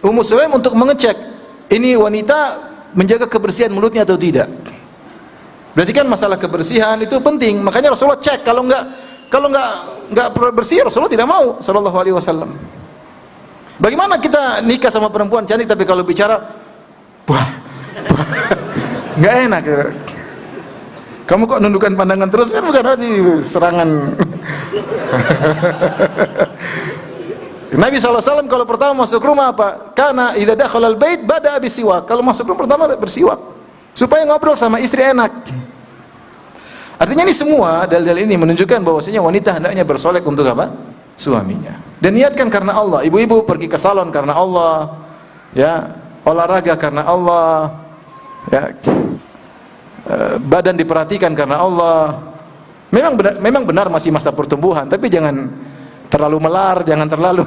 Ummu Sulaim untuk mengecek ini wanita menjaga kebersihan mulutnya atau tidak. Berarti kan masalah kebersihan itu penting. Makanya Rasulullah cek, kalau enggak bersih, Rasulullah tidak mau sallallahu alaihi wasallam. Bagaimana kita nikah sama perempuan cantik tapi kalau bicara enggak enak. Kamu kok nundukkan pandangan terus, kan bukan hati serangan. Nabi SAW kalau pertama masuk rumah apa? Karena idza dakhala al-bait bada bisiwak. Kalau masuk rumah pertama bersiwak supaya ngobrol sama istri enak. Artinya ini semua dalil-dalil ini menunjukkan bahwasanya wanita hendaknya bersolek untuk apa? Suaminya. Dan niatkan karena Allah. Ibu-ibu pergi ke salon karena Allah, ya, olahraga karena Allah, ya, badan diperhatikan karena Allah. Memang benar masih masa pertumbuhan, tapi jangan terlalu melar, jangan terlalu,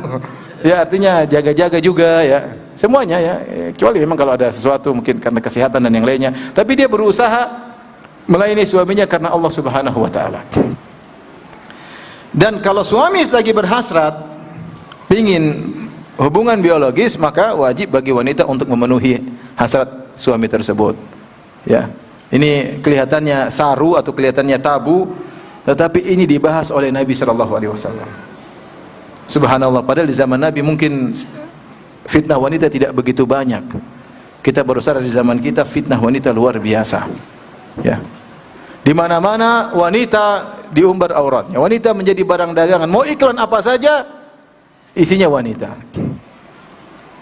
ya, artinya jaga-jaga juga, ya, semuanya, ya, kecuali memang kalau ada sesuatu mungkin karena kesehatan dan yang lainnya, tapi dia berusaha melayani suaminya karena Allah Subhanahu wa taala. Dan kalau suami lagi berhasrat ingin hubungan biologis, maka wajib bagi wanita untuk memenuhi hasrat suami tersebut, ya. Ini kelihatannya saru atau kelihatannya tabu, tetapi ini dibahas oleh Nabi sallallahu alaihi wasallam. Subhanallah, padahal di zaman Nabi mungkin fitnah wanita tidak begitu banyak. Kita baru sadar di zaman kita fitnah wanita luar biasa. Ya. Di mana-mana wanita diumbar auratnya. Wanita menjadi barang dagangan. Mau iklan apa saja isinya wanita.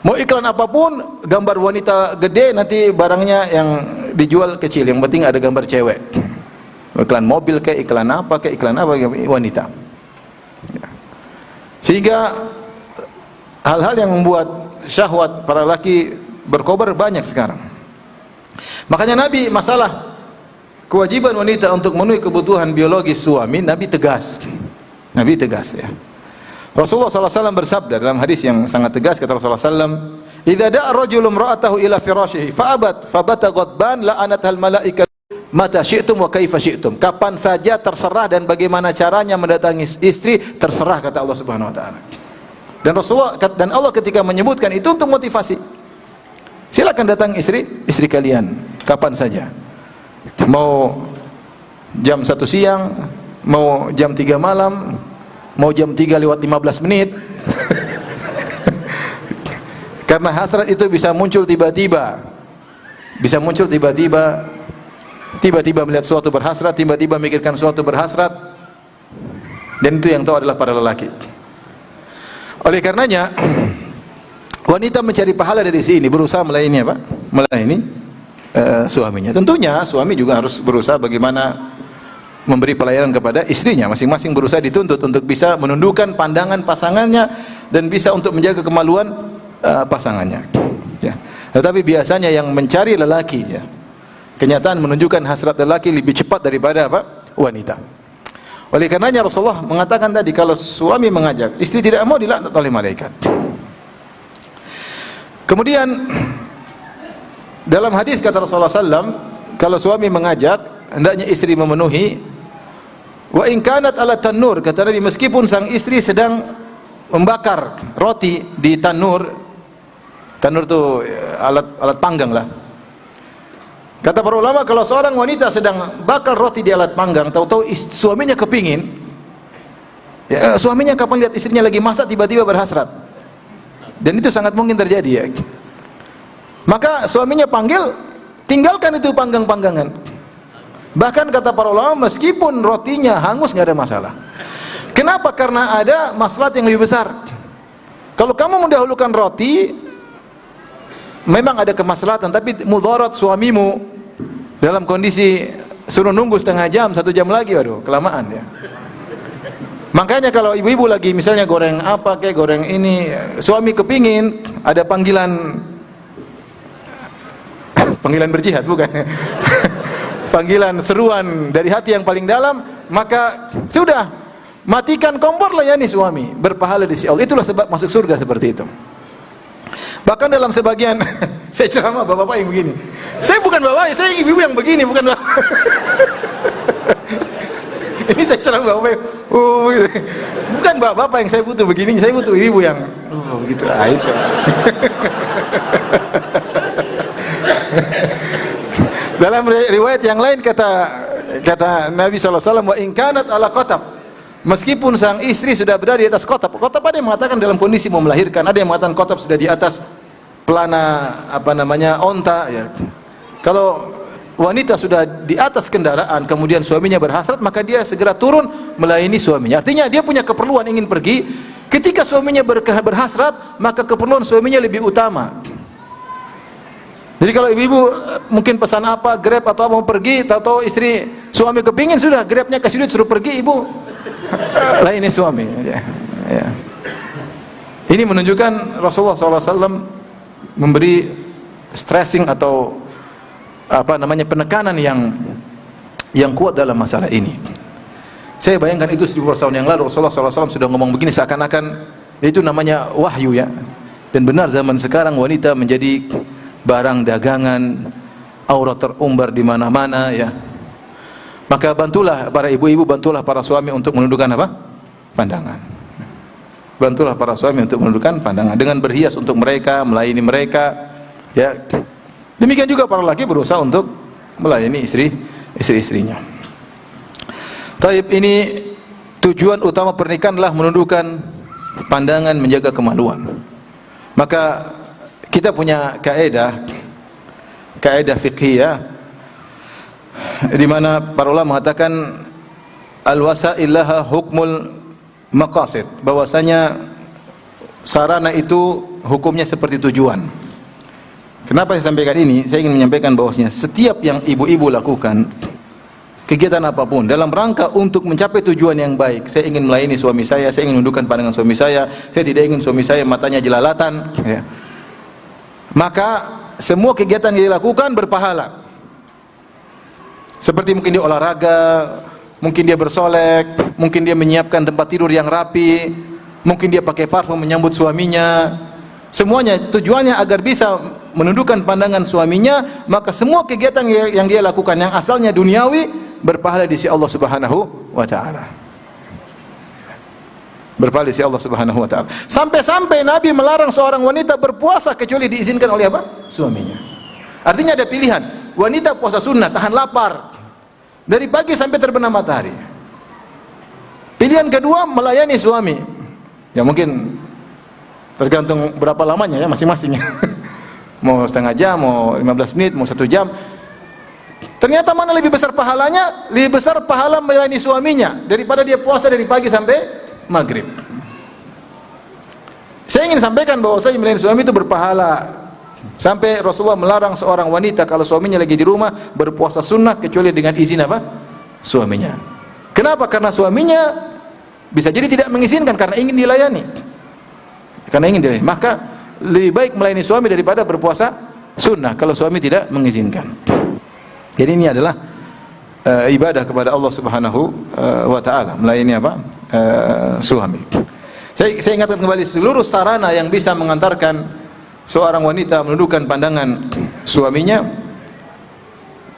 Mau iklan apapun gambar wanita gede, nanti barangnya yang dijual kecil. Yang penting ada gambar cewek. Iklan mobil kayak iklan apa wanita. Ya. Sehingga hal-hal yang membuat syahwat para laki berkobar banyak sekarang. Makanya Nabi masalah kewajiban wanita untuk memenuhi kebutuhan biologis suami, Nabi tegas. Nabi tegas ya. Rasulullah SAW bersabda dalam hadis yang sangat tegas, kata Rasulullah SAW, "Idza da'a rajulun imra'atahu ila firashihi fa'abat fabata ghadban la'anathal malaikatu mata syi'tum wa kaifa syi'tum." Kapan saja terserah dan bagaimana caranya mendatangi istri terserah, kata Allah Subhanahu wa taala. Dan Rasulullah dan Allah ketika menyebutkan itu untuk motivasi. Silakan datang istri kalian kapan saja. Mau jam 1 siang, mau jam 3 malam, mau jam 3 lewat 15 menit. Karena hasrat itu bisa muncul tiba-tiba. Bisa muncul tiba-tiba. Tiba-tiba melihat suatu berhasrat, tiba-tiba memikirkan suatu berhasrat. Dan itu yang tahu adalah para lelaki. Oleh karenanya wanita mencari pahala dari sini, berusaha melayani apa? Melayani suaminya. Tentunya suami juga harus berusaha bagaimana memberi pelayanan kepada istrinya. Masing-masing berusaha dituntut untuk bisa menundukkan pandangan pasangannya dan bisa untuk menjaga kemaluan pasangannya. Ya. Tetapi biasanya yang mencari lelaki, ya, kenyataan menunjukkan hasrat lelaki lebih cepat daripada apa? Wanita. Oleh karenanya Rasulullah mengatakan tadi, kalau suami mengajak, istri tidak mau, dilaknat oleh malaikat. Kemudian dalam hadis kata Rasulullah SAW, kalau suami mengajak, hendaknya istri memenuhi. Wa in kanat ala tanur, kata Nabi, meskipun sang istri sedang membakar roti di tanur. Tanur itu alat panggang lah. Kata para ulama, kalau seorang wanita sedang bakar roti di alat panggang, tahu-tahu suaminya kepingin, ya, suaminya kapan lihat istrinya lagi masak tiba-tiba berhasrat, dan itu sangat mungkin terjadi, ya. Maka suaminya panggil, tinggalkan itu panggang-panggangan. Bahkan kata para ulama, meskipun rotinya hangus nggak ada masalah. Kenapa? Karena ada maslahat yang lebih besar. Kalau kamu mendahulukan roti, memang ada kemaslahatan, tapi mudarat suamimu dalam kondisi suruh nunggu setengah jam, 1 jam lagi, waduh, kelamaan ya. Makanya kalau ibu-ibu lagi misalnya goreng apa kayak goreng ini, suami kepingin ada panggilan berjihad, bukan? Panggilan seruan dari hati yang paling dalam, maka sudah, matikan kompor, layani suami, berpahala di sisi Allah. Itulah sebab masuk surga seperti itu. Bahkan dalam sebagian saya ceramah bapak-bapak yang begini. Saya bukan bapak, saya ibu-ibu yang begini, bukan bapak. Ini saya ceramah bapak, gitu. Bukan bapak-bapak yang saya butuh begini, saya butuh ibu yang begitu. Itu. Dalam riwayat yang lain kata Nabi SAW, wa in kanat ala qatab, meskipun sang istri sudah berada di atas kotab. Kotab ada yang mengatakan dalam kondisi mau melahirkan, ada yang mengatakan kotab sudah di atas pelana onta, ya. Kalau wanita sudah di atas kendaraan kemudian suaminya berhasrat, maka dia segera turun melayani suaminya. Artinya dia punya keperluan ingin pergi. Ketika suaminya berhasrat, maka keperluan suaminya lebih utama. Jadi kalau ibu-ibu mungkin pesan apa, Grab atau apa, mau pergi, tahu istri suami kepingin, sudah Grabnya kasih duit suruh pergi, ibu layani suami, ya. Ya. Ini menunjukkan Rasulullah SAW memberi stressing atau penekanan yang kuat dalam masalah ini. Saya bayangkan itu 1000 tahun yang lalu Rasulullah SAW sudah ngomong begini, seakan-akan itu namanya wahyu, ya. Dan benar zaman sekarang wanita menjadi barang dagangan, aurat terumbar di mana-mana, ya. Maka bantulah para ibu-ibu, bantulah para suami untuk menundukkan apa? Pandangan. Bantulah para suami untuk menundukkan pandangan dengan berhias untuk mereka, melayani mereka, ya. Demikian juga para laki berusaha untuk melayani istri-istrinya. Taib, ini tujuan utama pernikahan adalah menundukkan pandangan, menjaga kemaluan. Maka kita punya kaidah fiqhiyah di mana para ulama mengatakan al-wasail laha hukmul maqasid, bahwasanya sarana itu hukumnya seperti tujuan. Kenapa saya sampaikan ini? Saya ingin menyampaikan bahwasanya setiap yang ibu-ibu lakukan kegiatan apapun dalam rangka untuk mencapai tujuan yang baik. Saya ingin melayani suami saya ingin menundukkan pandangan suami saya tidak ingin suami saya matanya jelalatan, ya. Maka semua kegiatan yang dilakukan berpahala. Seperti mungkin dia olahraga, mungkin dia bersolek, mungkin dia menyiapkan tempat tidur yang rapi, mungkin dia pakai parfum menyambut suaminya. Semuanya tujuannya agar bisa menundukkan pandangan suaminya. Maka semua kegiatan yang dia lakukan yang asalnya duniawi berpahala di sisi Allah Subhanahu wa taala. Berpahala di sisi Allah Subhanahu wa taala. Sampai-sampai Nabi melarang seorang wanita berpuasa kecuali diizinkan oleh apa? Suaminya. Artinya ada pilihan. Wanita puasa sunnah, tahan lapar dari pagi sampai terbenam matahari. Pilihan kedua, melayani suami. Ya mungkin tergantung berapa lamanya ya masing-masing. Mau setengah jam, mau 15 menit, mau 1 jam. Ternyata mana lebih besar pahalanya? Lebih besar pahala melayani suaminya daripada dia puasa dari pagi sampai maghrib. Saya ingin sampaikan bahwa saya melayani suami itu berpahala. Sampai Rasulullah melarang seorang wanita kalau suaminya lagi di rumah berpuasa sunnah kecuali dengan izin apa? Suaminya. Kenapa? Karena suaminya bisa jadi tidak mengizinkan karena ingin dilayani. Maka lebih baik melayani suami daripada berpuasa sunnah kalau suami tidak mengizinkan. Jadi ini adalah ibadah kepada Allah Subhanahu wa taala, melayani apa? Suami. Saya ingatkan kembali seluruh sarana yang bisa mengantarkan seorang wanita menundukkan pandangan suaminya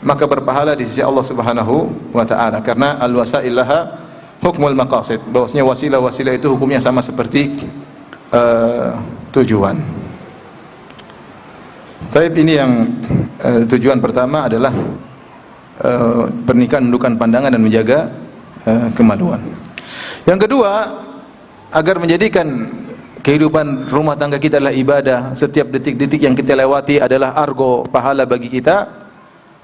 maka berpahala di sisi Allah Subhanahu wa taala, karena al-wasail laha hukmul maqasid, bahwasanya wasilah-wasilah itu hukumnya sama seperti tujuan. Tapi ini yang tujuan pertama adalah pernikahan menundukkan pandangan dan menjaga kemaluan. Yang kedua, agar menjadikan kehidupan rumah tangga kita adalah ibadah, setiap detik-detik yang kita lewati adalah argo pahala bagi kita,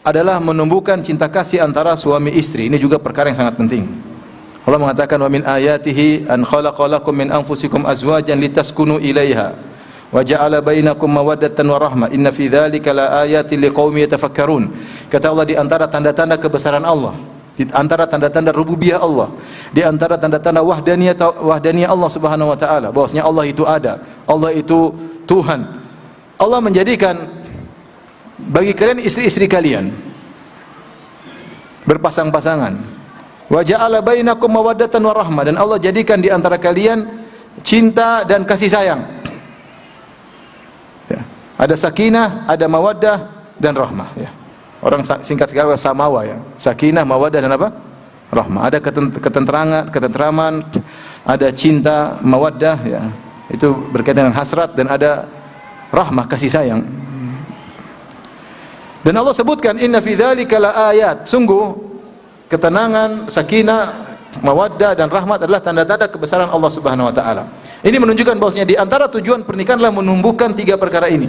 adalah menumbuhkan cinta kasih antara suami istri. Ini juga perkara yang sangat penting. Allah mengatakan wa min ayatihi an khalaqalakum min anfusikum azwajan litaskunu ilaiha wa ja'ala bainakum mawaddatan wa rahmah inna fi dzalika laayatin liqaumin yatafakkarun. Kata Allah, di antara tanda-tanda kebesaran Allah, di antara tanda-tanda rububiyah Allah, di antara tanda-tanda wahdaniyah Allah Subhanahu wa taala, bahwasanya Allah itu ada, Allah itu Tuhan. Allah menjadikan bagi kalian istri-istri kalian berpasang-pasangan. Wa ja'ala bainakum mawaddatan wa rahmah, dan Allah jadikan di antara kalian cinta dan kasih sayang. Ya. Ada sakinah, ada mawaddah dan rahmah, ya. Orang singkat sekali samawa, ya. Sakinah, mawaddah dan apa? Rahmah. Ada ketentraman, ada cinta, mawaddah, ya. Itu berkaitan dengan hasrat, dan ada rahmah, kasih sayang. Dan Allah sebutkan inna fi dzalika laayat. Sungguh ketenangan, sakinah, mawaddah dan rahmat adalah tanda-tanda kebesaran Allah Subhanahu wa taala. Ini menunjukkan bahwasanya di antara tujuan pernikahan adalah menumbuhkan 3 perkara ini.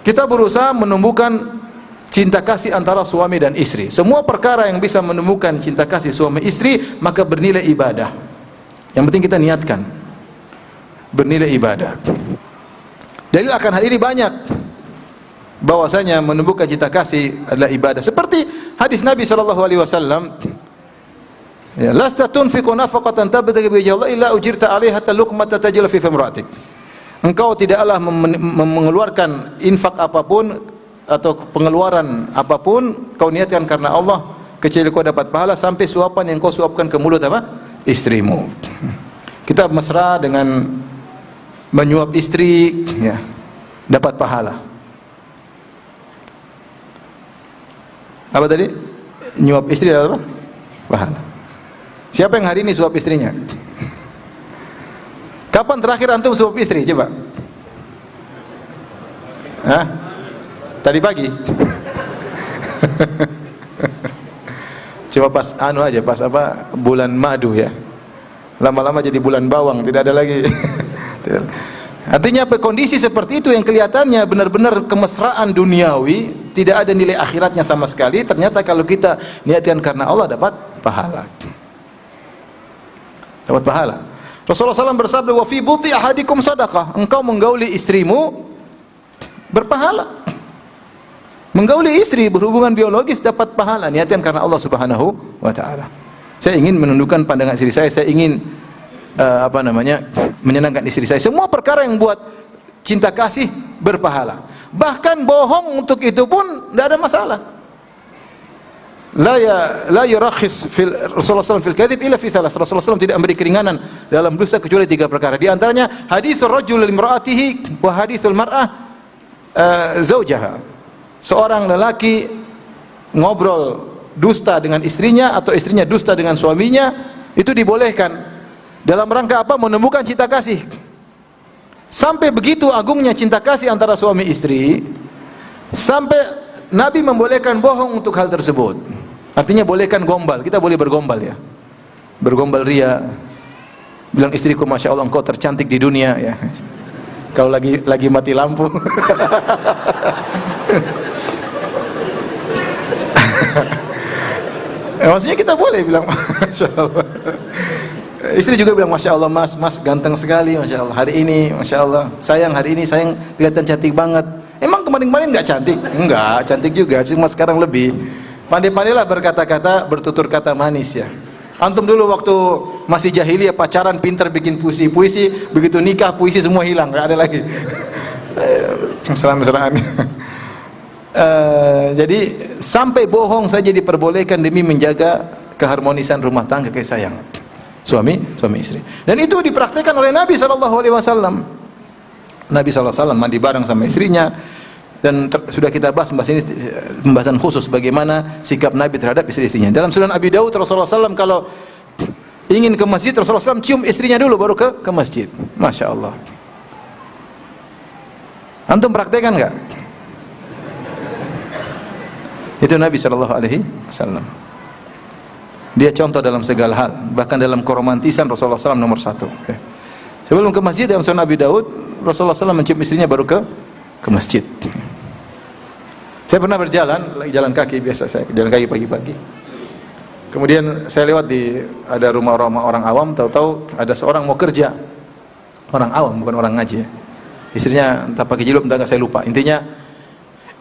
Kita berusaha menumbuhkan cinta kasih antara suami dan istri. Semua perkara yang bisa menumbuhkan cinta kasih suami istri maka bernilai ibadah. Yang penting kita niatkan bernilai ibadah. Dalil akan hal ini banyak, bahwasanya menumbuhkan cinta kasih adalah ibadah. Seperti hadis Nabi SAW, ya, lasta tunfiqu nafaqatan tabtaghi bi wajhi Allah illa ujirta 'alaiha luqmatan tajlu fi famratik. Engkau tidaklah mengeluarkan infak apapun atau pengeluaran apapun kau niatkan karena Allah kecuali kau dapat pahala sampai suapan yang kau suapkan ke mulut apa? Istrimu. Kita mesra dengan menyuap istri, ya, dapat pahala. Apa tadi? Nyuap istri dapat apa? Pahala. Siapa yang hari ini suap istrinya? Kapan terakhir antum suap istri? Coba. Hah? Tadi pagi. Coba pas aja, pas apa? Bulan madu, ya. Lama-lama jadi bulan bawang, tidak ada lagi. Artinya apa? Kondisi seperti itu yang kelihatannya benar-benar kemesraan duniawi, tidak ada nilai akhiratnya sama sekali. Ternyata kalau kita niatkan karena Allah dapat pahala. Dapat pahala. Rasulullah SAW bersabda, wa fi buti ahadikum sadaqah. Engkau menggauli istrimu berpahala. Menggauli istri berhubungan biologis dapat pahala, niatkan karena Allah Subhanahu wa taala. Saya ingin menundukkan pandangan istri saya ingin menyenangkan istri saya. Semua perkara yang buat cinta kasih berpahala. Bahkan bohong untuk itu pun tidak ada masalah. La yurakhis fil Rasulullah SAW fil kadhib illa fi thalath. Rasulullah SAW tidak memberi keringanan dalam dosa kecuali 3 perkara. Di antaranya hadithur rajul limraatihi wa hadithul mar'ah zaujaha. Seorang lelaki ngobrol dusta dengan istrinya atau istrinya dusta dengan suaminya, itu dibolehkan dalam rangka apa? Menemukan cinta kasih. Sampai begitu agungnya cinta kasih antara suami istri, sampai Nabi membolehkan bohong untuk hal tersebut. Artinya bolehkan gombal, kita boleh bergombal ya, bergombal ria, bilang istriku masya Allah engkau tercantik di dunia ya, kalau lagi mati lampu. Maksudnya kita boleh bilang masya Allah. Istri juga bilang masya Allah mas ganteng sekali, masya Allah hari ini, masya Allah sayang hari ini sayang kelihatan cantik banget. Emang kemarin-kemarin nggak cantik? Enggak, cantik juga, cuma sekarang lebih. Pandai-pandailah berkata-kata, bertutur kata manis ya. Antum dulu waktu masih jahiliyah pacaran pintar bikin puisi, begitu nikah puisi semua hilang, nggak ada lagi. Mesra-mesraan. Jadi sampai bohong saja diperbolehkan demi menjaga keharmonisan rumah tangga, kasih sayang suami istri. Dan itu dipraktikkan oleh Nabi SAW. Nabi SAW mandi bareng sama istrinya, dan sudah kita bahas ini pembahasan khusus bagaimana sikap Nabi terhadap istri-istrinya. Dalam Sunan Abi Daud Rasulullah SAW kalau ingin ke masjid, Rasulullah SAW cium istrinya dulu baru ke masjid. Masya Allah. Antum praktekkan nggak? Itu Nabi SAW. Dia contoh dalam segala hal, bahkan dalam keromantisan Rasulullah SAW nomor 1. Sebelum ke masjid dalam Sunan Abi Daud, Rasulullah SAW mencium istrinya baru ke masjid. Saya pernah berjalan, jalan kaki biasa saya, jalan kaki pagi-pagi. Kemudian saya lewat ada rumah-rumah orang awam, tahu-tahu ada seorang mau kerja. Orang awam, bukan orang ngaji ya. Istrinya entah pakai jilbab entah saya lupa. Intinya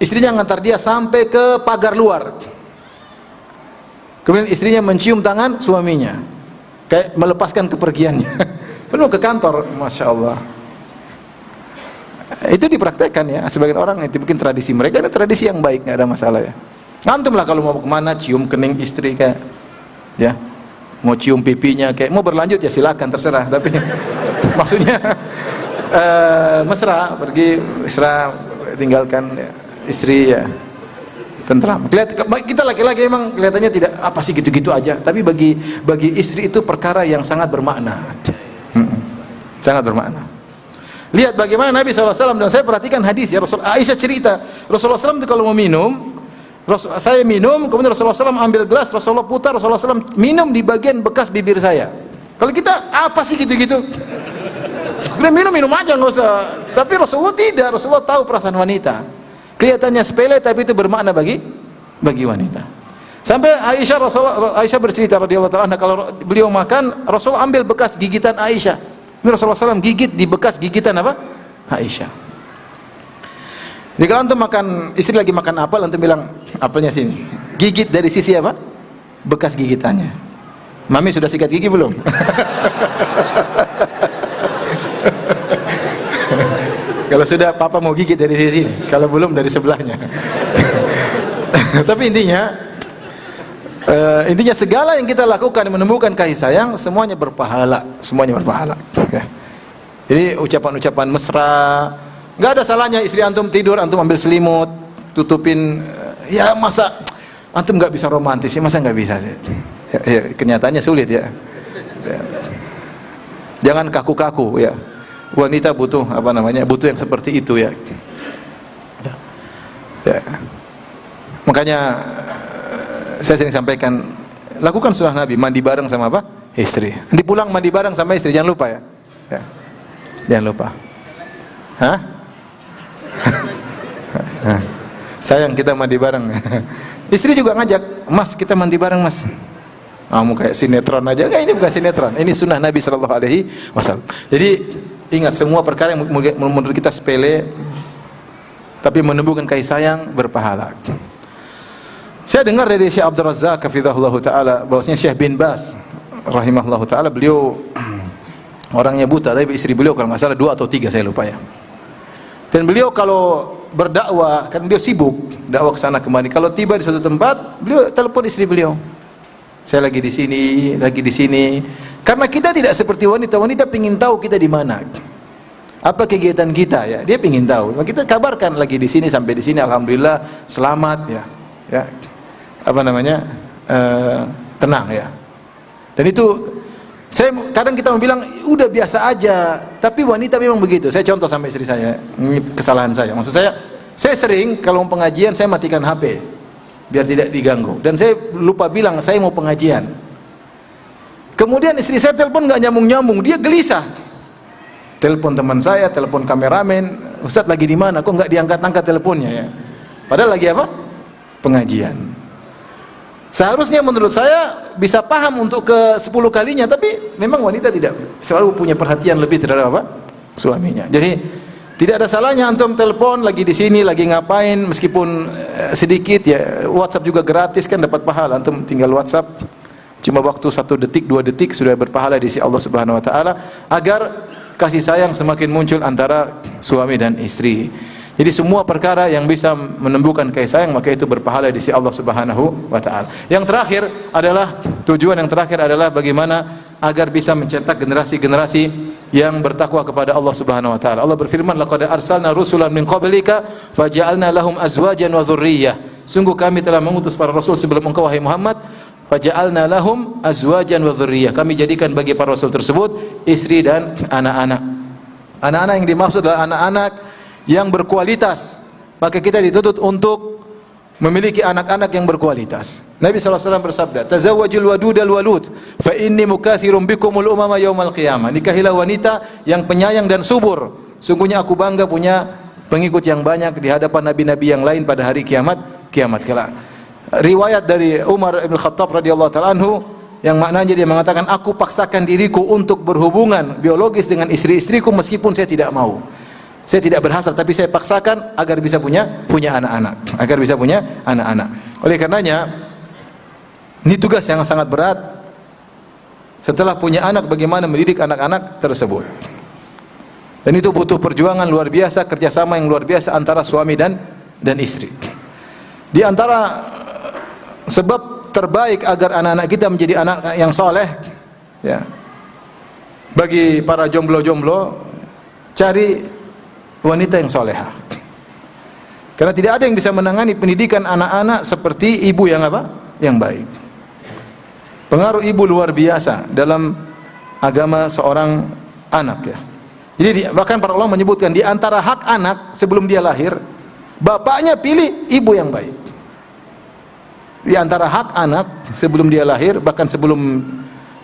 istrinya ngantar dia sampai ke pagar luar. Kemudian istrinya mencium tangan suaminya, kayak melepaskan kepergiannya. Penuh ke kantor, masya Allah. Itu dipraktekkan ya, sebagian orang itu bikin tradisi mereka, ini tradisi yang baik, nggak ada masalah ya. Antum lah kalau mau kemana cium kening istri kayak, ya, mau cium pipinya kayak, mau berlanjut ya silakan terserah. Tapi maksudnya mesra, pergi mesra, tinggalkan ya, istri ya. Tentram. Kita laki-laki emang kelihatannya tidak apa sih gitu-gitu aja, tapi bagi istri itu perkara yang sangat bermakna. Sangat bermakna. Lihat bagaimana Nabi SAW, dan saya perhatikan hadis ya, Aisyah cerita, Rasulullah SAW itu kalau mau minum, saya minum, kemudian Rasulullah SAW ambil gelas, Rasulullah putar, Rasulullah SAW minum di bagian bekas bibir saya. Kalau kita apa sih gitu-gitu? Minum aja nggak usah. Tapi Rasulullah tidak, Rasulullah tahu perasaan wanita. Kelihatannya sepele tapi itu bermakna bagi wanita. Sampai Aisyah bercerita radhiyallahu ta'ala kalau beliau makan, Rasulullah ambil bekas gigitan Aisyah. Ini Rasulullah SAW gigit di bekas gigitan apa? Aisyah. Jadi kalau antum makan, istri lagi makan apel, antum bilang apelnya sini. Gigit dari sisi apa? Bekas gigitannya. Mami sudah sikat gigi belum? Kalau sudah, papa mau gigit dari sisi ini. Kalau belum, dari sebelahnya. Tapi intinya segala yang kita lakukan menemukan kasih sayang, semuanya berpahala. Semuanya berpahala. Ya. Jadi ucapan-ucapan mesra, nggak ada salahnya istri antum tidur, antum ambil selimut, tutupin. Ya masa antum nggak bisa romantis? Ya, masa nggak bisa sih? Ya, kenyataannya sulit ya. Jangan kaku-kaku ya. Wanita butuh butuh yang seperti itu ya. Ya. Makanya saya sering sampaikan, lakukan sunnah Nabi, mandi bareng sama apa? Istri. Nanti pulang mandi bareng sama istri, jangan lupa ya. Ya. Jangan lupa. Hah? Sayang kita mandi bareng. Istri juga ngajak, Mas kita mandi bareng Mas. Kamu kayak sinetron aja. Enggak, ini bukan sinetron. Ini sunnah Nabi SAW. Jadi ingat, semua perkara yang menurut kita sepele, tapi menumbuhkan kasih sayang berpahala. Saya dengar dari Syekh Abdul Razak hafizahullah taala bahwasanya Syekh bin Baz rahimahullah taala, beliau orangnya buta, tapi istri beliau kalau nggak salah 2 atau 3, saya lupa ya. Dan beliau kalau berdakwah, kan beliau sibuk dakwah ke sana kemari. Kalau tiba di suatu tempat, beliau telepon istri beliau. Saya lagi di sini, lagi di sini. Karena kita tidak seperti wanita. Wanita pingin tahu kita di mana, apa kegiatan kita ya. Dia pingin tahu. Kita kabarkan lagi di sini sampai di sini. Alhamdulillah selamat ya. Ya, apa namanya? Tenang ya. Dan itu kadang kita bilang udah biasa aja, tapi wanita memang begitu. Saya contoh sama istri saya, ini kesalahan saya. Maksud saya sering kalau mau pengajian saya matikan HP biar tidak diganggu. Dan saya lupa bilang saya mau pengajian. Kemudian istri saya telepon nggak nyambung-nyambung, dia gelisah. Telepon teman saya, telepon kameramen, Ustadz lagi di mana? Kok nggak diangkat-angkat teleponnya ya? Padahal lagi apa? Pengajian. Seharusnya menurut saya bisa paham untuk ke 10 kalinya, tapi memang wanita tidak selalu punya perhatian lebih terhadap apa? Suaminya. Jadi tidak ada salahnya antum telepon lagi di sini, lagi ngapain, meskipun sedikit ya. WhatsApp juga gratis kan, dapat pahala. Antum tinggal WhatsApp, cuma waktu 1 detik, 2 detik sudah berpahala di sisi Allah Subhanahu wa taala, agar kasih sayang semakin muncul antara suami dan istri. Jadi semua perkara yang bisa menumbuhkan kasih sayang, maka itu berpahala di sisi Allah Subhanahu wa taala. Yang terakhir adalah, tujuan yang terakhir adalah bagaimana agar bisa mencetak generasi-generasi yang bertakwa kepada Allah Subhanahu wa taala. Allah berfirman, laqad arsalna rusulan min qablika faja'alna lahum azwajan wa dzurriyyah. Sungguh kami telah mengutus para rasul sebelum engkau wahai Muhammad, faja'alna lahum azwajan wa dzurriyyah. Kami jadikan bagi para rasul tersebut istri dan anak-anak. Anak-anak yang dimaksud adalah anak-anak yang berkualitas. Maka kita dituntut untuk memiliki anak-anak yang berkualitas. Nabi SAW bersabda, tazawwajul wadudal walud fa inni mukathirun bikumul umama yaumal qiyamah. Nikahilah wanita yang penyayang dan subur. Sungguhnya aku bangga punya pengikut yang banyak di hadapan nabi-nabi yang lain pada hari kiamat kelak. Riwayat dari Umar bin Khattab radhiyallahu taala anhu yang maknanya dia mengatakan, aku paksakan diriku untuk berhubungan biologis dengan istri-istriku meskipun saya tidak mau. Saya tidak berhasrat, tapi saya paksakan agar bisa punya anak-anak, Oleh karenanya, ini tugas yang sangat berat. Setelah punya anak, bagaimana mendidik anak-anak tersebut. Dan itu butuh perjuangan luar biasa, kerjasama yang luar biasa antara suami dan istri. Di antara sebab terbaik agar anak-anak kita menjadi anak yang soleh, ya, bagi para jomblo-jomblo, cari wanita yang soleha. Karena tidak ada yang bisa menangani pendidikan anak-anak seperti ibu yang apa? Yang baik. Pengaruh ibu luar biasa dalam agama seorang anak ya. Jadi bahkan para ulama menyebutkan di antara hak anak sebelum dia lahir, bapaknya pilih ibu yang baik. Di antara hak anak sebelum dia lahir, bahkan sebelum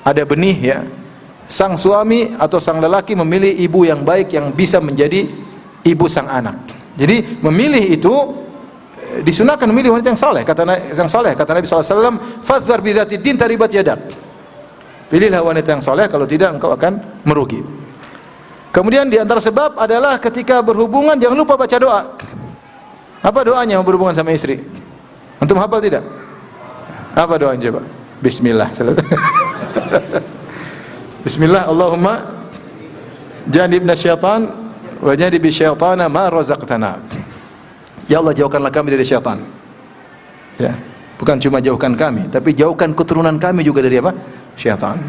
ada benih ya, sang suami atau sang lelaki memilih ibu yang baik yang bisa menjadi ibu sang anak. Jadi memilih itu disunahkan memilih wanita yang soleh. Kata Nabi sallallahu alaihi wasallam, "Fadhfar bi dzatid din taribat yadak." Pilihlah wanita yang soleh, kalau tidak engkau akan merugi. Kemudian di antara sebab adalah ketika berhubungan jangan lupa baca doa. Apa doanya berhubungan sama istri? Antum hafal tidak? Apa doanya coba? Bismillah. Bismillah, Allahumma janibna syaitan wa janibi syaitana ma razaqtana. Ya Allah, jauhkanlah kami dari syaitan. Ya, bukan cuma jauhkan kami, tapi jauhkan keturunan kami juga dari apa? Syaitan.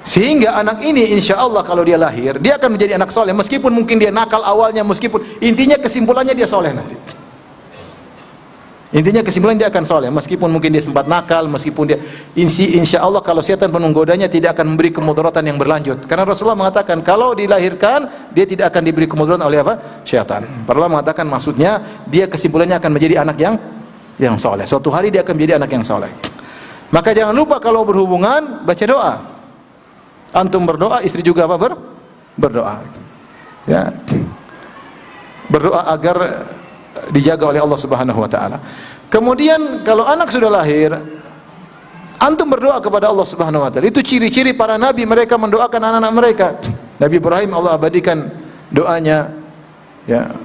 Sehingga anak ini insya Allah kalau dia lahir, dia akan menjadi anak soleh, meskipun mungkin dia nakal awalnya, meskipun intinya kesimpulannya dia soleh nanti. Intinya kesimpulannya dia akan soleh, meskipun mungkin dia sempat nakal, meskipun dia insya Allah kalau setan pun menggodanya tidak akan memberi kemudaratan yang berlanjut. Karena Rasulullah mengatakan kalau dilahirkan dia tidak akan diberi kemudaratan oleh apa? Syaitan. Para ulama mengatakan maksudnya dia kesimpulannya akan menjadi anak yang soleh. Suatu hari dia akan menjadi anak yang soleh. Maka jangan lupa kalau berhubungan baca doa. Antum berdoa, istri juga apa? Berdoa. Ya. Berdoa agar dijaga oleh Allah Subhanahu wa taala. Kemudian kalau anak sudah lahir, antum berdoa kepada Allah Subhanahu wa taala. Itu ciri-ciri para nabi, mereka mendoakan anak-anak mereka. Nabi Ibrahim Allah abadikan doanya, ya.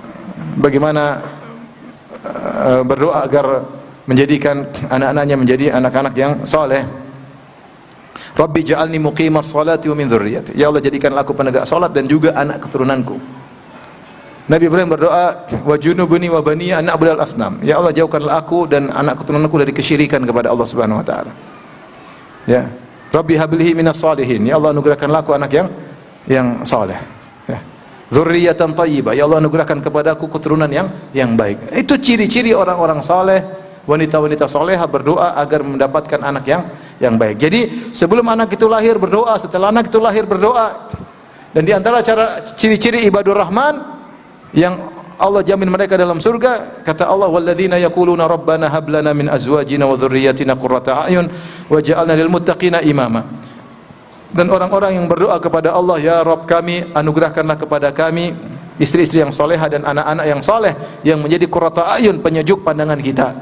bagaimana berdoa agar menjadikan anak-anaknya menjadi anak-anak yang soleh. Rabbi ja'alni muqimas salati wa min dzurriyyati. Ya Allah, jadikanlah aku penegak salat dan juga anak keturunanku. Nabi Ibrahim berdoa, wa junubni wa baniya an na'budal asnam. Ya Allah, jauhkanlah aku dan anak keturunanku dari kesyirikan kepada Allah Subhanahu wa taala. Ya. Rabbi hablihi minas salihin. Ya Allah, anugerahkanlah aku anak yang saleh. Ya. Dzurriyyatan thayyibah. Ya Allah, anugerahkan kepadaku keturunan yang baik. Itu ciri-ciri orang-orang saleh, wanita-wanita salehah berdoa agar mendapatkan anak yang baik. Jadi, sebelum anak itu lahir berdoa, setelah anak itu lahir berdoa. Dan di antara cara ciri-ciri ibadur rahman yang Allah jamin mereka dalam surga, kata Allah, walladzina yaquluna rabbana hab lana min azwajina wa dhurriyyatina qurrata a'yun waj'alna lil muttaqina imama. Dan orang-orang yang berdoa kepada Allah, ya Rabb kami, anugerahkanlah kepada kami istri-istri yang solehah dan anak-anak yang soleh yang menjadi qurrata a'yun, penyejuk pandangan kita.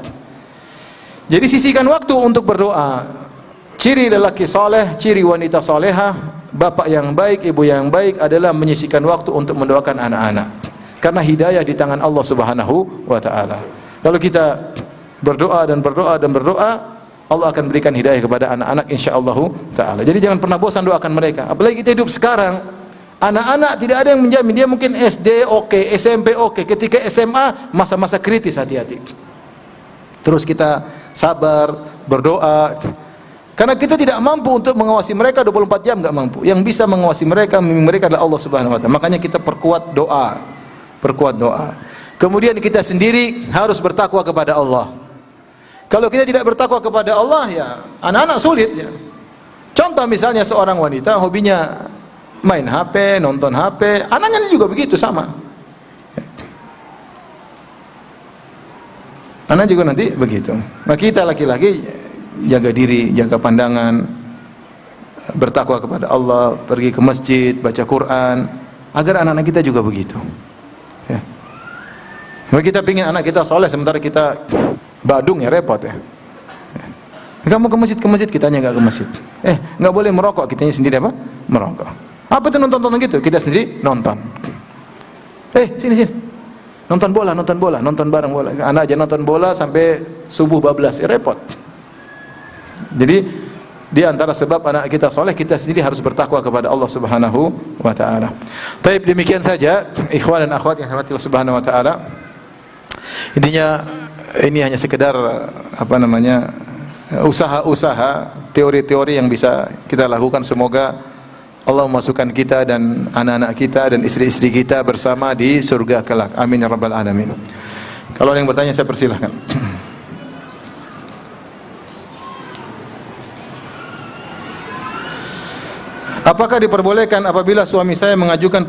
Jadi sisihkan waktu untuk berdoa. Ciri lelaki soleh, ciri wanita solehah, bapak yang baik, ibu yang baik adalah menyisihkan waktu untuk mendoakan anak-anak. Karena hidayah di tangan Allah Subhanahu wa taala. Kalau kita berdoa dan berdoa dan berdoa, Allah akan berikan hidayah kepada anak-anak insyaallah taala. Jadi jangan pernah bosan doakan mereka. Apalagi kita hidup sekarang, anak-anak tidak ada yang menjamin. Dia mungkin SD oke, SMP oke, ketika SMA masa-masa kritis, hati-hati. Terus kita sabar, berdoa. Karena kita tidak mampu untuk mengawasi mereka 24 jam, enggak mampu. Yang bisa mengawasi mereka, membimbing mereka adalah Allah Subhanahu wa taala. Makanya kita perkuat doa. Perkuat doa. Kemudian kita sendiri harus bertakwa kepada Allah. Kalau kita tidak bertakwa kepada Allah, ya anak-anak sulit ya. Contoh misalnya seorang wanita hobinya main HP, nonton HP, anaknya juga begitu sama. Anak juga nanti begitu. Nah, kita laki-laki jaga diri, jaga pandangan, bertakwa kepada Allah, pergi ke masjid, baca Quran, agar anak-anak kita juga begitu. Ya. Kita pingin anak kita soleh sementara kita badung, ya repot ya. Kamu ke masjid, kitanya nggak ke masjid. Nggak boleh merokok, kitanya sendiri apa? Merokok. Apa itu nonton gitu? Kita sendiri nonton. Sini. Nonton bola, nonton bareng bola. Anak aja nonton bola sampai subuh bablas, repot. Jadi di antara sebab anak kita soleh, kita sendiri harus bertakwa kepada Allah Subhanahu wa taala. Baik, demikian saja ikhwan dan akhwat yang dirahmati Allah Subhanahu wa taala. Intinya ini hanya sekedar usaha-usaha, teori-teori yang bisa kita lakukan. Semoga Allah memasukkan kita dan anak-anak kita dan istri-istri kita bersama di surga kelak. Amin ya rabbal alamin. Kalau ada yang bertanya, saya persilahkan. Apakah diperbolehkan apabila suami saya mengajukan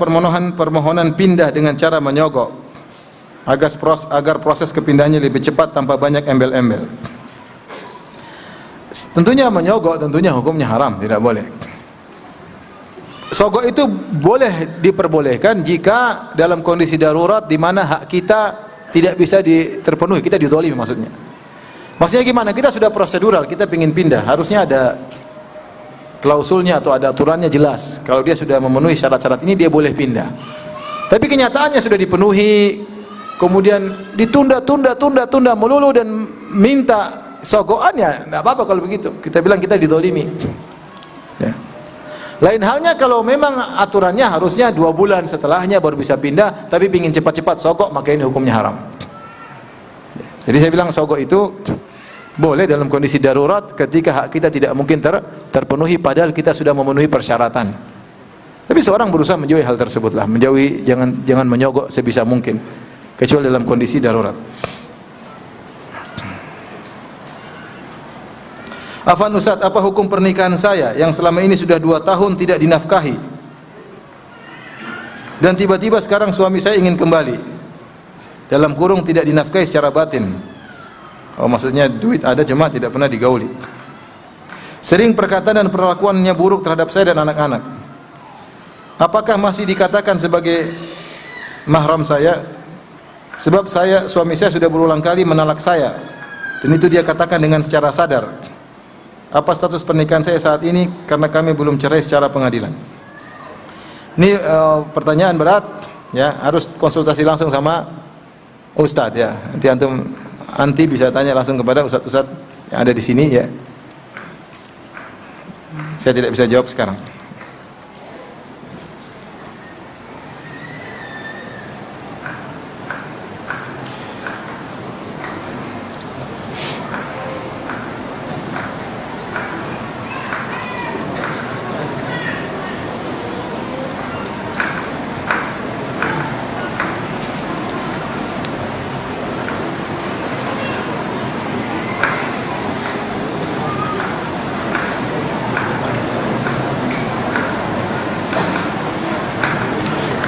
permohonan pindah dengan cara menyogok agar proses kepindahannya lebih cepat tanpa banyak embel-embel? Tentunya menyogok, tentunya hukumnya haram, tidak boleh. Sogok itu boleh diperbolehkan jika dalam kondisi darurat di mana hak kita tidak bisa terpenuhi, kita dizalimi maksudnya. Maksudnya gimana? Kita sudah prosedural, kita ingin pindah, harusnya ada klausulnya atau ada aturannya jelas. Kalau dia sudah memenuhi syarat-syarat ini, dia boleh pindah. Tapi kenyataannya sudah dipenuhi, kemudian ditunda melulu dan minta sogokannya, tidak apa-apa kalau begitu. Kita bilang kita dizalimi. Ya. Lain halnya kalau memang aturannya harusnya 2 bulan setelahnya baru bisa pindah, tapi ingin cepat-cepat sogok, maka ini hukumnya haram. Jadi saya bilang sogok itu boleh dalam kondisi darurat ketika hak kita tidak mungkin terpenuhi padahal kita sudah memenuhi persyaratan. Tapi seorang berusaha menjauhi hal tersebutlah, menjauhi, jangan menyogok sebisa mungkin kecuali dalam kondisi darurat. Afan Ustaz, apa hukum pernikahan saya yang selama ini sudah 2 tahun tidak dinafkahi dan tiba-tiba sekarang suami saya ingin kembali, dalam kurung tidak dinafkahi secara batin. Oh, maksudnya duit ada cuma tidak pernah digauli. Sering perkataan dan perlakuannya buruk terhadap saya dan anak-anak. Apakah masih dikatakan sebagai mahram saya? Sebab suami saya sudah berulang kali menolak saya, dan itu dia katakan dengan secara sadar. Apa status pernikahan saya saat ini karena kami belum cerai secara pengadilan? Ini pertanyaan berat, ya, harus konsultasi langsung sama Ustadz ya. Nanti bisa tanya langsung kepada ustadz-ustadz yang ada di sini ya. Saya tidak bisa jawab sekarang.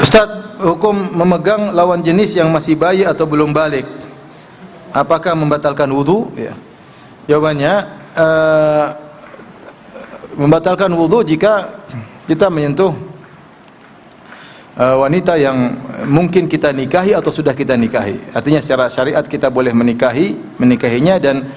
Ustaz, hukum memegang lawan jenis yang masih bayi atau belum balik, apakah membatalkan wudu? Ya. Jawabannya, membatalkan wudu jika kita menyentuh wanita yang mungkin kita nikahi atau sudah kita nikahi. Artinya secara syariat kita boleh menikahinya dan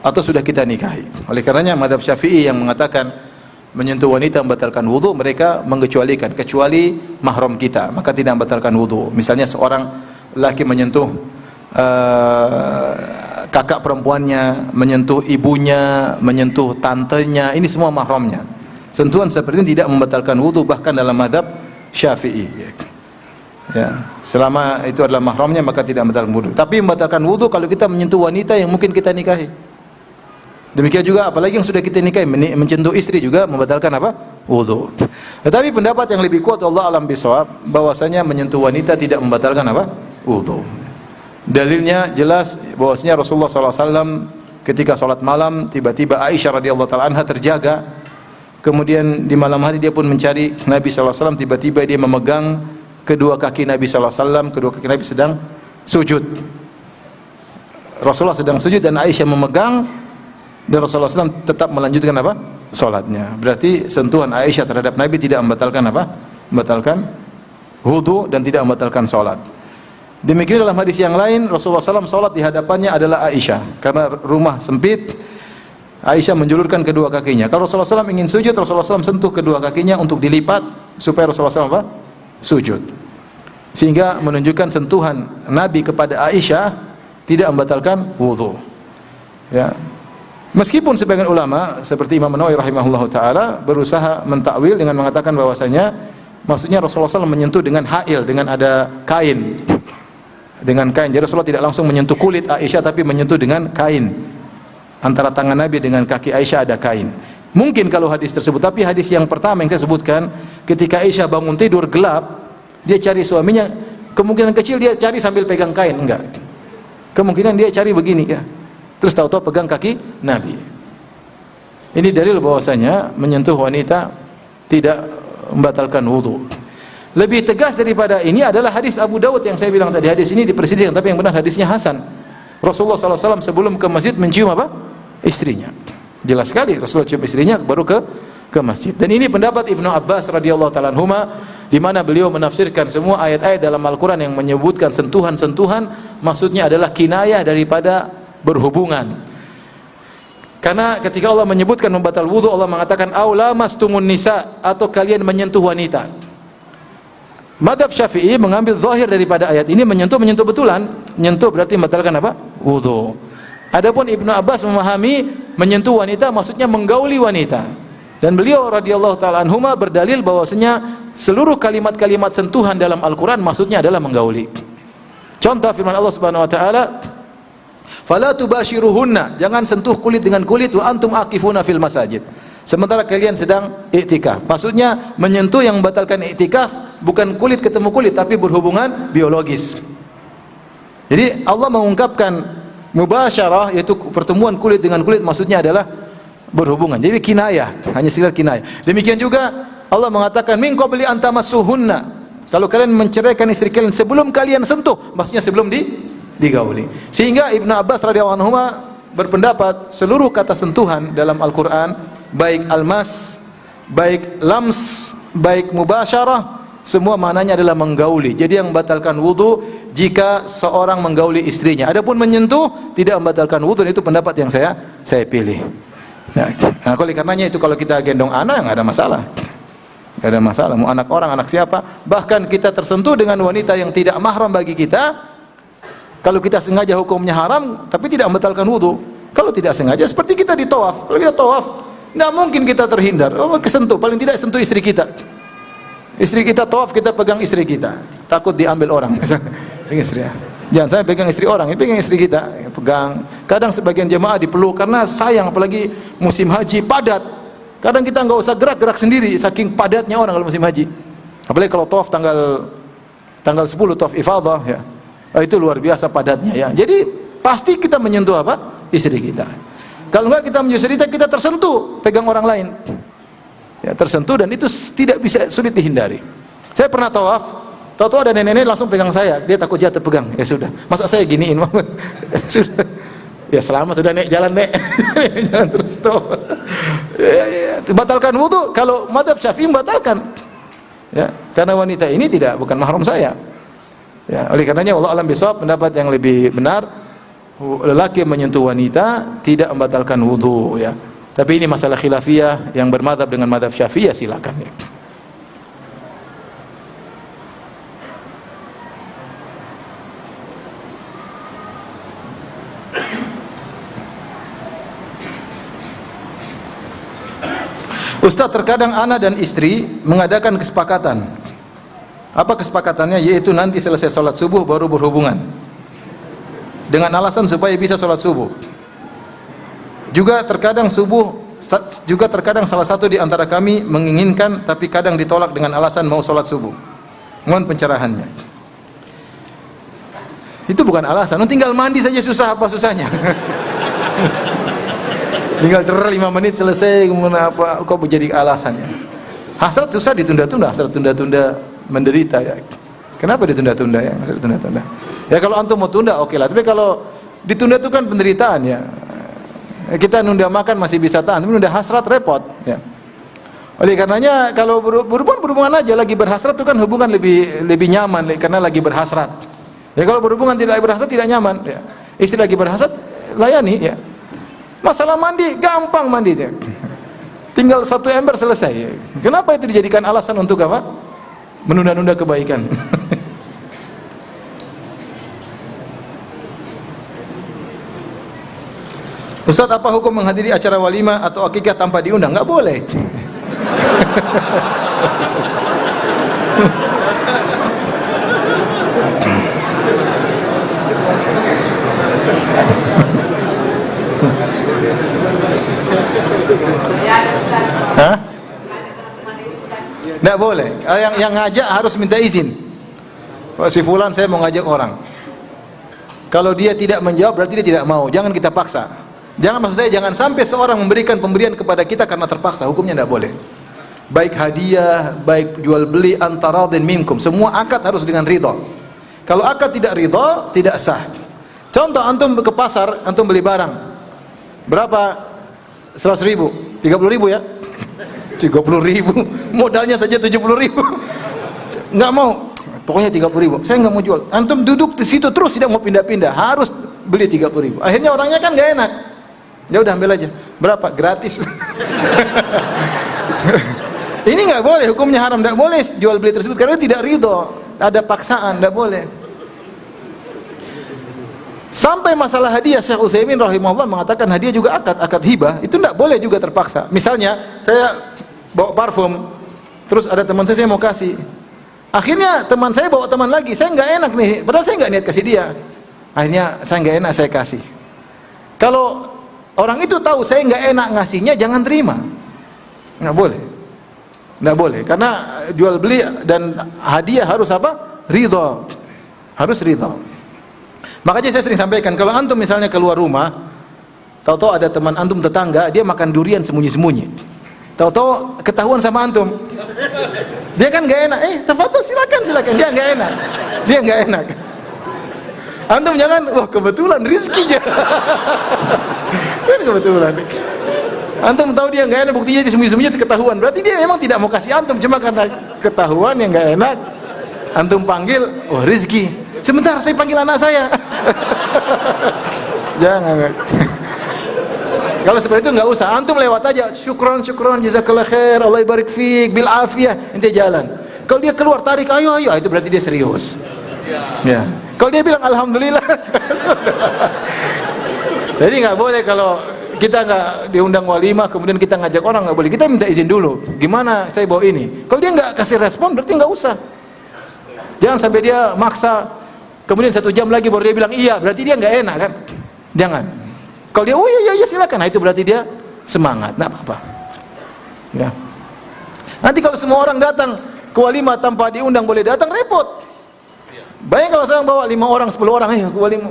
atau sudah kita nikahi. Oleh karenanya mazhab Syafi'i yang mengatakan menyentuh wanita membatalkan wudu, mereka mengecualikan kecuali mahram kita, maka tidak membatalkan wudu. Misalnya seorang laki menyentuh kakak perempuannya, menyentuh ibunya, menyentuh tantenya, ini semua mahramnya. Sentuhan seperti ini tidak membatalkan wudu, bahkan dalam mazhab Syafi'i. Ya, selama itu adalah mahramnya maka tidak membatalkan wudu. Tapi membatalkan wudu kalau kita menyentuh wanita yang mungkin kita nikahi. Demikian juga apalagi yang sudah kita nikahi, menyentuh istri juga membatalkan apa? Wudu. Tetapi pendapat yang lebih kuat Allah alam bisawab bahwasanya menyentuh wanita tidak membatalkan apa? Wudu. Dalilnya jelas bahwasanya Rasulullah SAW ketika salat malam tiba-tiba Aisyah radhiyallahu taala anha terjaga. Kemudian di malam hari dia pun mencari Nabi SAW, tiba-tiba dia memegang kedua kaki Nabi SAW, kedua kaki Nabi sedang sujud. Rasulullah sedang sujud dan Aisyah memegang, dan Rasulullah SAW tetap melanjutkan apa? Salatnya. Berarti sentuhan Aisyah terhadap Nabi tidak membatalkan apa? Membatalkan wudu dan tidak membatalkan salat. Demikian dalam hadis yang lain Rasulullah SAW salat di hadapannya adalah Aisyah karena rumah sempit. Aisyah menjulurkan kedua kakinya. Kalau Rasulullah SAW ingin sujud, Rasulullah SAW sentuh kedua kakinya untuk dilipat supaya Rasulullah SAW apa? Sujud. Sehingga menunjukkan sentuhan Nabi kepada Aisyah tidak membatalkan wudu. Ya. Meskipun sebagian ulama seperti Imam Nawawi rahimahullah taala berusaha mentakwil dengan mengatakan bahwasanya maksudnya Rasulullah SAW menyentuh dengan hail, dengan ada kain. Dengan kain. Jadi Rasulullah tidak langsung menyentuh kulit Aisyah tapi menyentuh dengan kain. Antara tangan Nabi dengan kaki Aisyah ada kain. Mungkin kalau hadis tersebut, tapi hadis yang pertama yang saya sebutkan, ketika Aisyah bangun tidur gelap, dia cari suaminya, kemungkinan kecil dia cari sambil pegang kain, enggak. Kemungkinan dia cari begini ya. Terus tahu-tahu pegang kaki Nabi. Ini dalil bahwasanya menyentuh wanita tidak membatalkan wudu. Lebih tegas daripada ini adalah hadis Abu Dawud yang saya bilang tadi. Hadis ini diperselisihkan, tapi yang benar hadisnya hasan. Rasulullah SAW sebelum ke masjid mencium apa? Istrinya. Jelas sekali Rasulullah cium istrinya baru ke masjid. Dan ini pendapat Ibnu Abbas radhiyallahu taala anhuma, di mana beliau menafsirkan semua ayat-ayat dalam Al-Qur'an yang menyebutkan sentuhan-sentuhan maksudnya adalah kinayah daripada berhubungan. Karena ketika Allah menyebutkan membatal wudu, Allah mengatakan aula mastumun nisa, atau kalian menyentuh wanita. Madhab Syafi'i mengambil zahir daripada ayat ini, menyentuh betulan. Menyentuh berarti membatalkan apa? Wudu. Adapun Ibnu Abbas memahami menyentuh wanita maksudnya menggauli wanita. Dan beliau radhiyallahu taala anhuma berdalil bahwasanya seluruh kalimat-kalimat sentuhan dalam Al-Qur'an maksudnya adalah menggauli. Contoh firman Allah Subhanahu wa taala, "Fala tubashiruhunna", jangan sentuh kulit dengan kulit, wa antum aqifuna fil masajid, sementara kalian sedang iktikaf. Maksudnya menyentuh yang membatalkan iktikaf bukan kulit ketemu kulit tapi berhubungan biologis. Jadi Allah mengungkapkan mubasyarah, yaitu pertemuan kulit dengan kulit, maksudnya adalah berhubungan. Jadi kinayah, hanya sekedar kinayah. Demikian juga Allah mengatakan min qabli an tamassuhunna, kalau kalian menceraikan istri kalian sebelum kalian sentuh, maksudnya sebelum digauli. Sehingga Ibnu Abbas radhiyallahu anhu berpendapat seluruh kata sentuhan dalam Al-Qur'an, baik almas, baik lams, baik mubasyarah, semua maknanya adalah menggauli. Jadi yang membatalkan wudu jika seorang menggauli istrinya. Adapun menyentuh tidak membatalkan wudu, itu pendapat yang saya pilih. Nah, oleh karenanya itu kalau kita gendong anak enggak ada masalah. Tidak ada masalah, mau anak orang, anak siapa. Bahkan kita tersentuh dengan wanita yang tidak mahram bagi kita, kalau kita sengaja hukumnya haram, tapi tidak membatalkan wudu. Kalau tidak sengaja, seperti kita di tawaf. Kalau kita tawaf, tidak mungkin kita terhindar. Oh, kesentuh, paling tidak sentuh istri kita. Istri kita tawaf, kita pegang istri kita. Takut diambil orang. Pegang istri ya. Jangan saya pegang istri orang, pegang istri kita. Pegang. Kadang sebagian jemaah dipeluk karena sayang, apalagi musim haji padat. Kadang kita nggak usah gerak-gerak sendiri, saking padatnya orang kalau musim haji. Apalagi kalau tawaf tanggal 10 tawaf ifadah ya. Itu luar biasa padatnya ya. Jadi pasti kita menyentuh apa? Istri kita. Kalau enggak kita menyentuh istri kita tersentuh pegang orang lain. Ya, tersentuh, dan itu tidak bisa, sulit dihindari. Saya pernah tawaf, tahu-tahu ada nenek-nenek langsung pegang saya, dia takut jatuh, pegang. Ya sudah. Masa saya giniin, sudah. Ya selamat, sudah nek, jalan nek. Jangan terus stop. Batalkan wudu kalau mazhab Syafi'i batalkan. Ya, karena wanita ini bukan mahram saya. Ya, oleh karenanya Allah alam bisawab, pendapat yang lebih benar, lelaki menyentuh wanita tidak membatalkan wudu ya. Tapi ini masalah khilafiyah, yang bermadzhab dengan mazhab Syafi'i ya silakan ya. Ustaz, terkadang anak dan istri mengadakan kesepakatan. Apa kesepakatannya? Yaitu nanti selesai sholat subuh baru berhubungan, dengan alasan supaya bisa sholat subuh. Juga terkadang salah satu di antara kami menginginkan, tapi kadang ditolak dengan alasan mau sholat subuh. Mohon pencerahannya. Itu bukan alasan. Tinggal mandi saja susah, apa susahnya? Tinggal cerai 5 menit selesai, kemudian apa kok menjadi alasannya? Hasrat susah ditunda-tunda, hasrat tunda-tunda menderita ya. Kenapa ditunda-tunda ya? Maksud tunda-tunda. Ya kalau antum mau tunda oke lah, tapi kalau ditunda itu kan penderitaan ya. Kita nunda makan masih bisa tahan, tapi nunda hasrat repot ya. Oleh karenanya kalau berhubungan aja, lagi berhasrat itu kan hubungan lebih nyaman karena lagi berhasrat. Ya kalau berhubungan tidak berhasrat tidak nyaman ya. Istri lagi berhasrat layani ya. Masalah mandi gampang mandi ya. Tinggal 1 ember selesai. Kenapa itu dijadikan alasan untuk apa? Menunda-nunda kebaikan. Ustaz, apa hukum menghadiri acara walimah atau akikah tanpa diundang? Enggak boleh. Hah? Nggak boleh. Yang ngajak harus minta izin. Pak si fulan saya mau ngajak orang. Kalau dia tidak menjawab berarti dia tidak mau. Jangan kita paksa. Maksud saya jangan sampai seorang memberikan pemberian kepada kita karena terpaksa. Hukumnya tidak boleh. Baik hadiah, baik jual beli antara dan minkum, semua akad harus dengan ridha. Kalau akad tidak ridha, tidak sah. Contoh, antum ke pasar, antum beli barang. Berapa? 100.000, 30.000 ya? 30.000, modalnya saja 70.000. Nggak mau, pokoknya 30.000. Saya nggak mau jual. Antum duduk di situ terus tidak mau pindah-pindah, harus beli 30.000. Akhirnya orangnya kan nggak enak. Ya udah ambil aja. Berapa? Gratis. Ini nggak boleh, hukumnya haram, nggak boleh jual beli tersebut karena tidak ridho, ada paksaan, nggak boleh. Sampai masalah hadiah, Syekh Utsaimin rahimahullah mengatakan hadiah juga akad hibah, itu tidak boleh juga terpaksa. Misalnya saya bawa parfum, terus ada teman saya mau kasih, akhirnya teman saya bawa teman lagi, saya nggak enak nih, padahal saya nggak niat kasih dia, akhirnya saya nggak enak saya kasih. Kalau orang itu tahu saya nggak enak ngasihnya, jangan terima, nggak boleh, nggak boleh, karena jual beli dan hadiah harus apa? Ridho, harus ridho. Makanya saya sering sampaikan, kalau antum misalnya keluar rumah, tahu-tahu ada teman antum tetangga, dia makan durian sembunyi-sembunyi, tahu-tahu ketahuan sama antum, dia kan nggak enak, tafadhol silakan, dia nggak enak. Antum jangan, wah kebetulan rizkinya, kan kebetulan. Antum tahu dia nggak enak, buktinya dia sembunyi-sembunyi ketahuan, berarti dia memang tidak mau kasih antum, cuma karena ketahuan yang nggak enak, antum panggil, wah rizki. Sebentar, saya panggil anak saya. Jangan. Kalau seperti itu nggak usah, antum lewat aja, syukron, jazakallah khair, Allah barik fik, bil afiyah, ente jalan. Kalau dia keluar tarik, ayo, itu berarti dia serius. Ya. Kalau dia bilang alhamdulillah, jadi nggak boleh kalau kita nggak diundang walimah, kemudian kita ngajak orang, nggak boleh. Kita minta izin dulu. Gimana saya bawa ini? Kalau dia nggak kasih respon, berarti nggak usah. Jangan sampai dia maksa, kemudian 1 jam lagi baru dia bilang iya, berarti dia nggak enak kan? Jangan. Kalau dia, oh iya silakan, nah itu berarti dia semangat, nggak apa-apa. Ya. Nanti kalau semua orang datang ke walimah tanpa diundang boleh datang, repot. Bayang kalau seorang bawa 5 orang, 10 orang, ayo ke walimah.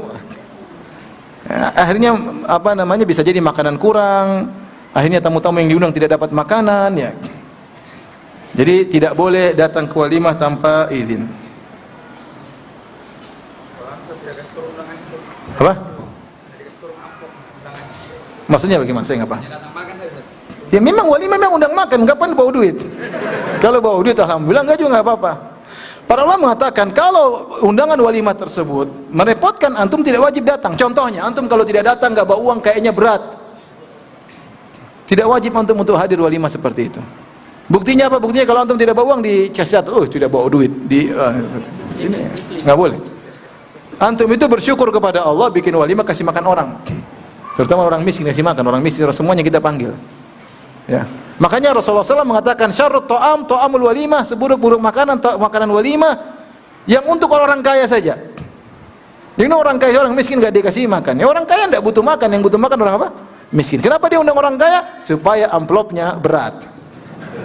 Ya, akhirnya bisa jadi makanan kurang. Akhirnya tamu-tamu yang diundang tidak dapat makanan, ya. Jadi tidak boleh datang ke walimah tanpa izin. Apa? Maksudnya bagaimana? Saya ngapa? Ya memang walimah memang undang makan, kapan bawa duit? Kalau bawa duit alhamdulillah, enggak juga enggak apa-apa. Para ulama mengatakan kalau undangan walimah tersebut merepotkan antum, tidak wajib datang. Contohnya, antum kalau tidak datang enggak bawa uang kayaknya berat. Tidak wajib antum untuk hadir walimah seperti itu. Buktinya apa? Buktinya kalau antum tidak bawa uang dikasih tidak bawa duit, ini enggak boleh. Antum itu bersyukur kepada Allah bikin walimah kasih makan orang. Terutama orang miskin kasih makan, orang miskin semuanya kita panggil. Ya. Makanya Rasulullah SAW mengatakan syarrut ta'amul walimah, seburuk-buruk makanan walimah yang untuk orang kaya saja. Yang orang kaya, orang miskin enggak dikasih makan. Ya, orang kaya enggak butuh makan, yang butuh makan orang apa? Miskin. Kenapa dia undang orang kaya? Supaya amplopnya berat.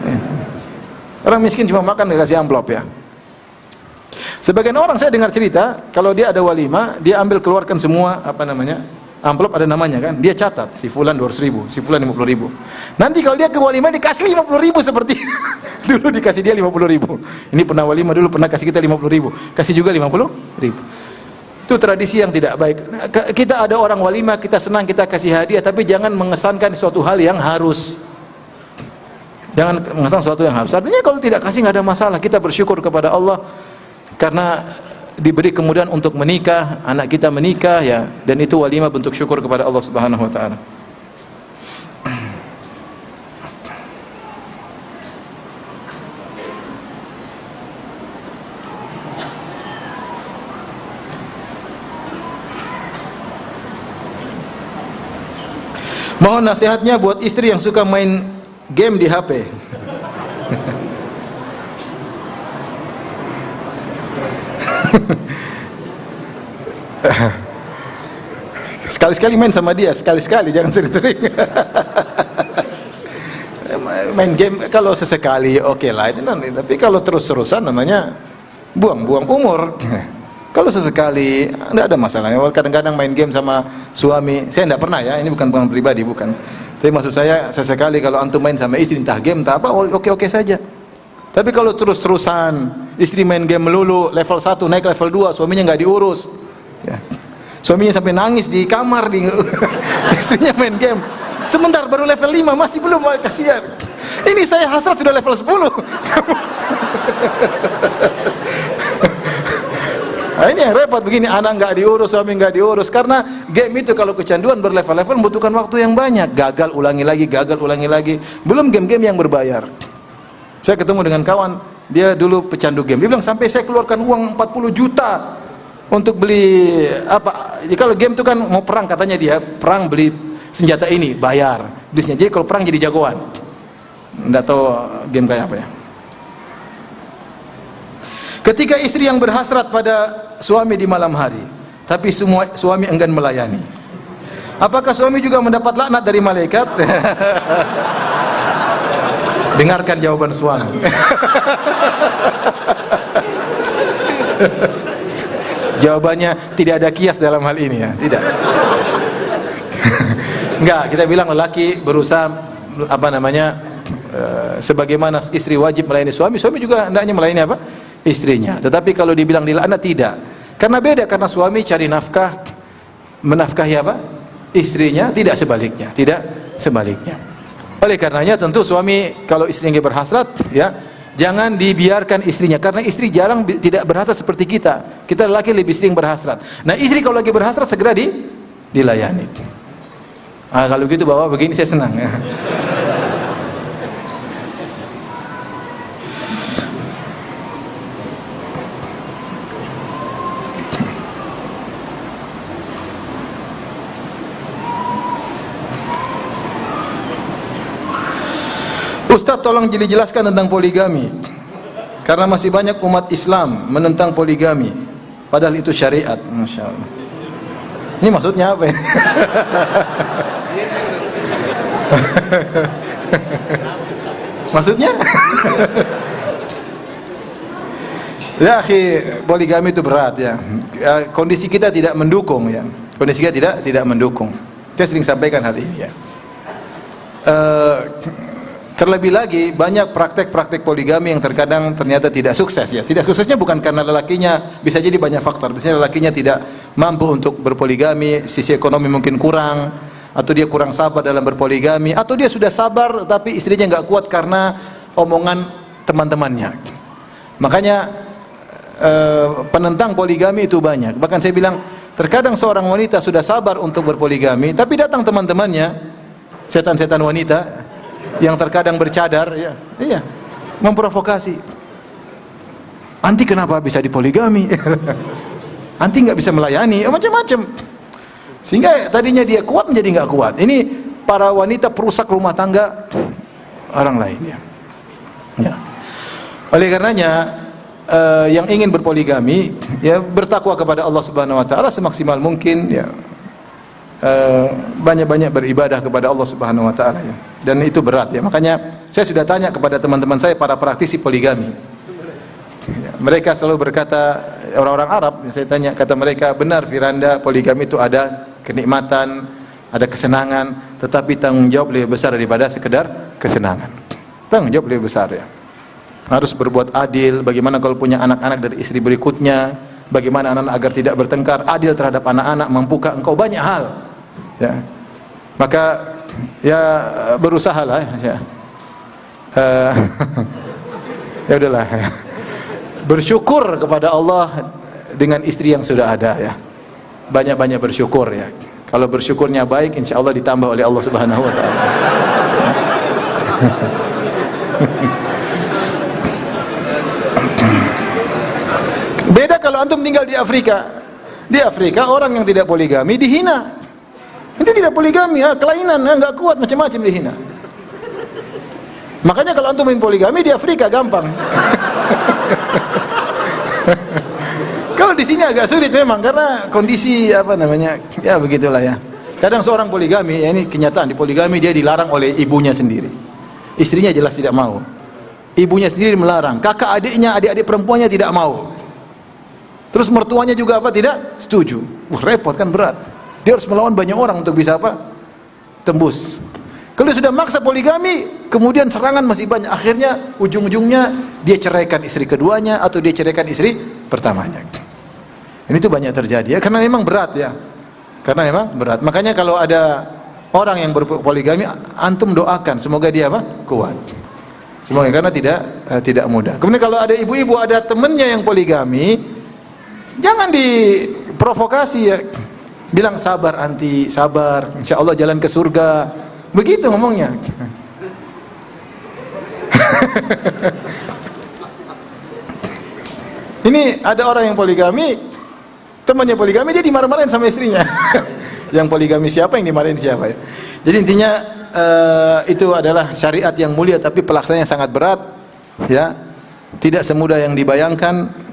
Ya. Orang miskin cuma makan enggak kasih amplop ya. Sebagian orang saya dengar cerita, kalau dia ada walimah, dia keluarkan semua amplop ada namanya kan, dia catat si fulan 200.000, si fulan 50.000. Nanti kalau dia ke walimah dikasih 50.000 seperti dulu dikasih dia 50.000. Ini pernah walimah dulu pernah kasih kita 50.000, kasih juga 50.000. Itu tradisi yang tidak baik. Kita ada orang walimah, kita senang, kita kasih hadiah, tapi jangan mengesankan suatu hal yang harus. Jangan mengesankan suatu yang harus. Artinya kalau tidak kasih nggak ada masalah. Kita bersyukur kepada Allah karena diberi kemudahan untuk menikah, anak kita menikah ya, dan itu walimah bentuk syukur kepada Allah Subhanahu wa taala. Mohon nasihatnya buat istri yang suka main game di HP. Sekali-sekali main sama dia, sekali-sekali, jangan sering-sering. Main game kalau sesekali oke lah itu nanti, tapi kalau terus-terusan namanya buang-buang umur. Kalau sesekali enggak ada masalahnya. Kadang-kadang main game sama suami, saya enggak pernah ya, ini bukan pengalaman pribadi, bukan. Tapi maksud saya sesekali kalau antum main sama istri entah game entah apa, oke-oke saja. Tapi kalau terus-terusan istri main game melulu, level 1 naik level 2, suaminya nggak diurus ya. Suaminya sampai nangis di kamar istrinya main game. Sebentar baru level 5 masih belum, kasihan. Ini saya hasrat sudah level 10. Nah, ini yang repot begini, anak nggak diurus, suami nggak diurus. Karena game itu kalau kecanduan berlevel-level membutuhkan waktu yang banyak. Gagal ulangi lagi. Belum game-game yang berbayar. Saya ketemu dengan kawan, dia dulu pecandu game. Dia bilang sampai saya keluarkan uang 40 juta untuk beli apa? Jadi kalau game itu kan mau perang katanya dia, perang beli senjata ini, bayar. Beli senjata. Jadi kalau perang jadi jagoan. Enggak tahu game kayak apa ya. Ketika istri yang berhasrat pada suami di malam hari, tapi semua suami enggan melayani. Apakah suami juga mendapat laknat dari malaikat? Dengarkan jawaban suami. Jawabannya tidak ada kias dalam hal ini ya, tidak. Enggak, kita bilang lelaki berusaha sebagaimana istri wajib melayani suami, suami juga hendaknya melayani apa? Istrinya. Tetapi kalau dibilang dilaknat tidak. Karena beda, karena suami cari nafkah, menafkahi apa? Istrinya, tidak sebaliknya, Oleh karenanya tentu suami kalau istrinya berhasrat ya, jangan dibiarkan istrinya, karena istri jarang tidak berhasrat seperti kita. Kita lelaki lebih sering berhasrat. Nah, istri kalau lagi berhasrat segera dilayani. Ah, kalau gitu Bapak begini saya senang ya. Ustaz, tolong dijelaskan tentang poligami. Karena masih banyak umat Islam menentang poligami, padahal itu syariat. Masya Allah. Ini maksudnya apa ya? Maksudnya? Ya, akhi, poligami itu berat ya. Kondisi kita tidak mendukung ya. Kondisi kita tidak mendukung. Saya sering sampaikan hal ini ya. Terlebih lagi banyak praktek-praktek poligami yang terkadang ternyata tidak sukses ya. Tidak suksesnya bukan karena lelakinya, bisa jadi banyak faktor. Misalnya lelakinya tidak mampu untuk berpoligami, sisi ekonomi mungkin kurang, atau dia kurang sabar dalam berpoligami, atau dia sudah sabar tapi istrinya nggak kuat karena omongan teman-temannya. Makanya penentang poligami itu banyak. Bahkan saya bilang terkadang seorang wanita sudah sabar untuk berpoligami, tapi datang teman-temannya, setan-setan wanita yang terkadang bercadar, ya, iya, memprovokasi. Anti kenapa bisa dipoligami? Anti nggak bisa melayani, macam-macam. Sehingga tadinya dia kuat menjadi nggak kuat. Ini para wanita perusak rumah tangga orang lain. Ya. Ya. Oleh karenanya, yang ingin berpoligami, ya bertakwa kepada Allah Subhanahu Wa Taala semaksimal mungkin. Ya. Banyak-banyak beribadah kepada Allah Subhanahu Wa Taala ya. Dan itu berat ya. Makanya saya sudah tanya kepada teman-teman saya para praktisi poligami. Ya, mereka selalu berkata, orang-orang Arab, saya tanya, kata mereka, benar Firanda, poligami itu ada kenikmatan, ada kesenangan, tetapi tanggung jawab lebih besar daripada sekedar kesenangan. Tanggung jawab lebih besar ya. Harus berbuat adil. Bagaimana kalau punya anak-anak dari istri berikutnya? Bagaimana anak-anak agar tidak bertengkar? Adil terhadap anak-anak, mampukah engkau? Banyak hal. Ya, maka ya berusahalah ya. Ya udahlah. Bersyukur kepada Allah dengan istri yang sudah ada ya. Banyak-banyak bersyukur ya. Kalau bersyukurnya baik, insya Allah ditambah oleh Allah Subhanahu Wa Taala. Beda kalau antum tinggal di Afrika. Di Afrika orang yang tidak poligami dihina. Ini tidak poligami, kelainan, nggak kuat, macam-macam dihina. Makanya kalau antum main poligami di Afrika gampang. Kalau di sini agak sulit memang karena kondisi apa namanya, ya begitulah ya. Kadang seorang poligami, ya ini kenyataan, di poligami dia dilarang oleh ibunya sendiri. Istrinya jelas tidak mau. Ibunya sendiri melarang, kakak adiknya, adik-adik perempuannya tidak mau. Terus mertuanya juga apa? Tidak setuju. Wah, repot kan, berat. Dia harus melawan banyak orang untuk bisa apa? Tembus. Kalau dia sudah maksa poligami, kemudian serangan masih banyak. Akhirnya ujung-ujungnya dia ceraikan istri keduanya atau dia ceraikan istri pertamanya. Ini tuh banyak terjadi ya, karena memang berat ya. Karena memang berat. Makanya kalau ada orang yang berpoligami, antum doakan semoga dia apa? Kuat. Semoga, karena tidak mudah. Kemudian kalau ada ibu-ibu, ada temennya yang poligami, jangan diprovokasi ya. Bilang sabar anti, sabar, insya Allah jalan ke surga. Begitu ngomongnya. Ini ada orang yang poligami, temannya poligami, dia dimarah-marahin sama istrinya. Yang poligami siapa, yang dimarahin siapa ya. Jadi intinya itu adalah syariat yang mulia, tapi pelaksananya sangat berat ya. Tidak semudah yang dibayangkan.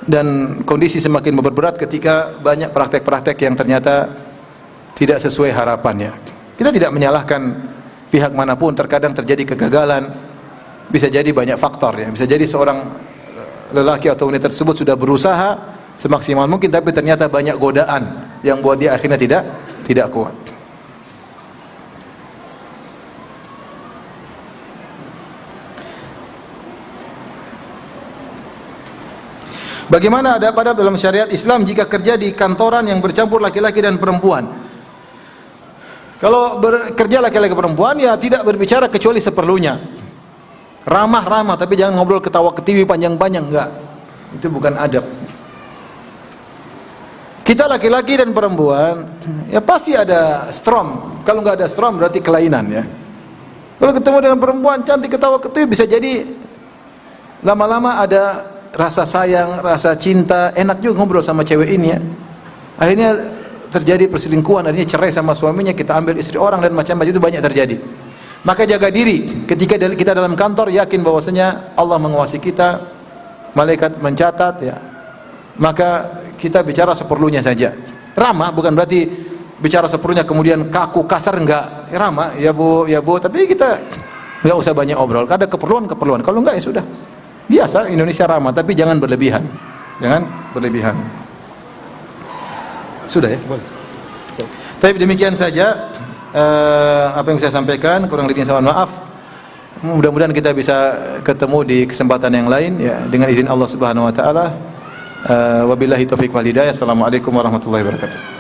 Dan kondisi semakin memperberat ketika banyak praktek-praktek yang ternyata tidak sesuai harapan ya. Kita tidak menyalahkan pihak manapun, terkadang terjadi kegagalan, bisa jadi banyak faktor ya. Bisa jadi seorang lelaki atau wanita tersebut sudah berusaha semaksimal mungkin, tapi ternyata banyak godaan yang buat dia akhirnya tidak kuat. Bagaimana adab-adab dalam syariat Islam jika kerja di kantoran yang bercampur laki-laki dan perempuan? Kalau bekerja laki-laki perempuan ya tidak berbicara kecuali seperlunya. Ramah-ramah, tapi jangan ngobrol ketawa ketiwi panjang-panjang, enggak. Itu bukan adab. Kita laki-laki dan perempuan, ya pasti ada strom. Kalau nggak ada strom berarti kelainan ya. Kalau ketemu dengan perempuan cantik ketawa ketiwi, bisa jadi lama-lama ada rasa sayang, rasa cinta, enak juga ngobrol sama cewek ini ya. Akhirnya terjadi perselingkuhan, akhirnya cerai sama suaminya, kita ambil istri orang dan macam-macam, itu banyak terjadi. Maka jaga diri ketika kita dalam kantor, yakin bahwasanya Allah menguasai kita, malaikat mencatat ya. Maka kita bicara seperlunya saja. Ramah bukan berarti bicara seperlunya kemudian kaku, kasar, enggak. Ramah, ya Bu, tapi kita enggak usah banyak obrol. Ada keperluan. Kalau enggak ya sudah. Biasa Indonesia ramah, tapi jangan berlebihan. Jangan berlebihan. Sudah ya? Boleh. Tapi demikian saja apa yang saya sampaikan, kurang lebihnya saya mohon maaf. Mudah-mudahan kita bisa ketemu di kesempatan yang lain ya, dengan izin Allah Subhanahu wa taala. Wabillahi taufiq wal hidayah. Assalamualaikum warahmatullahi wabarakatuh.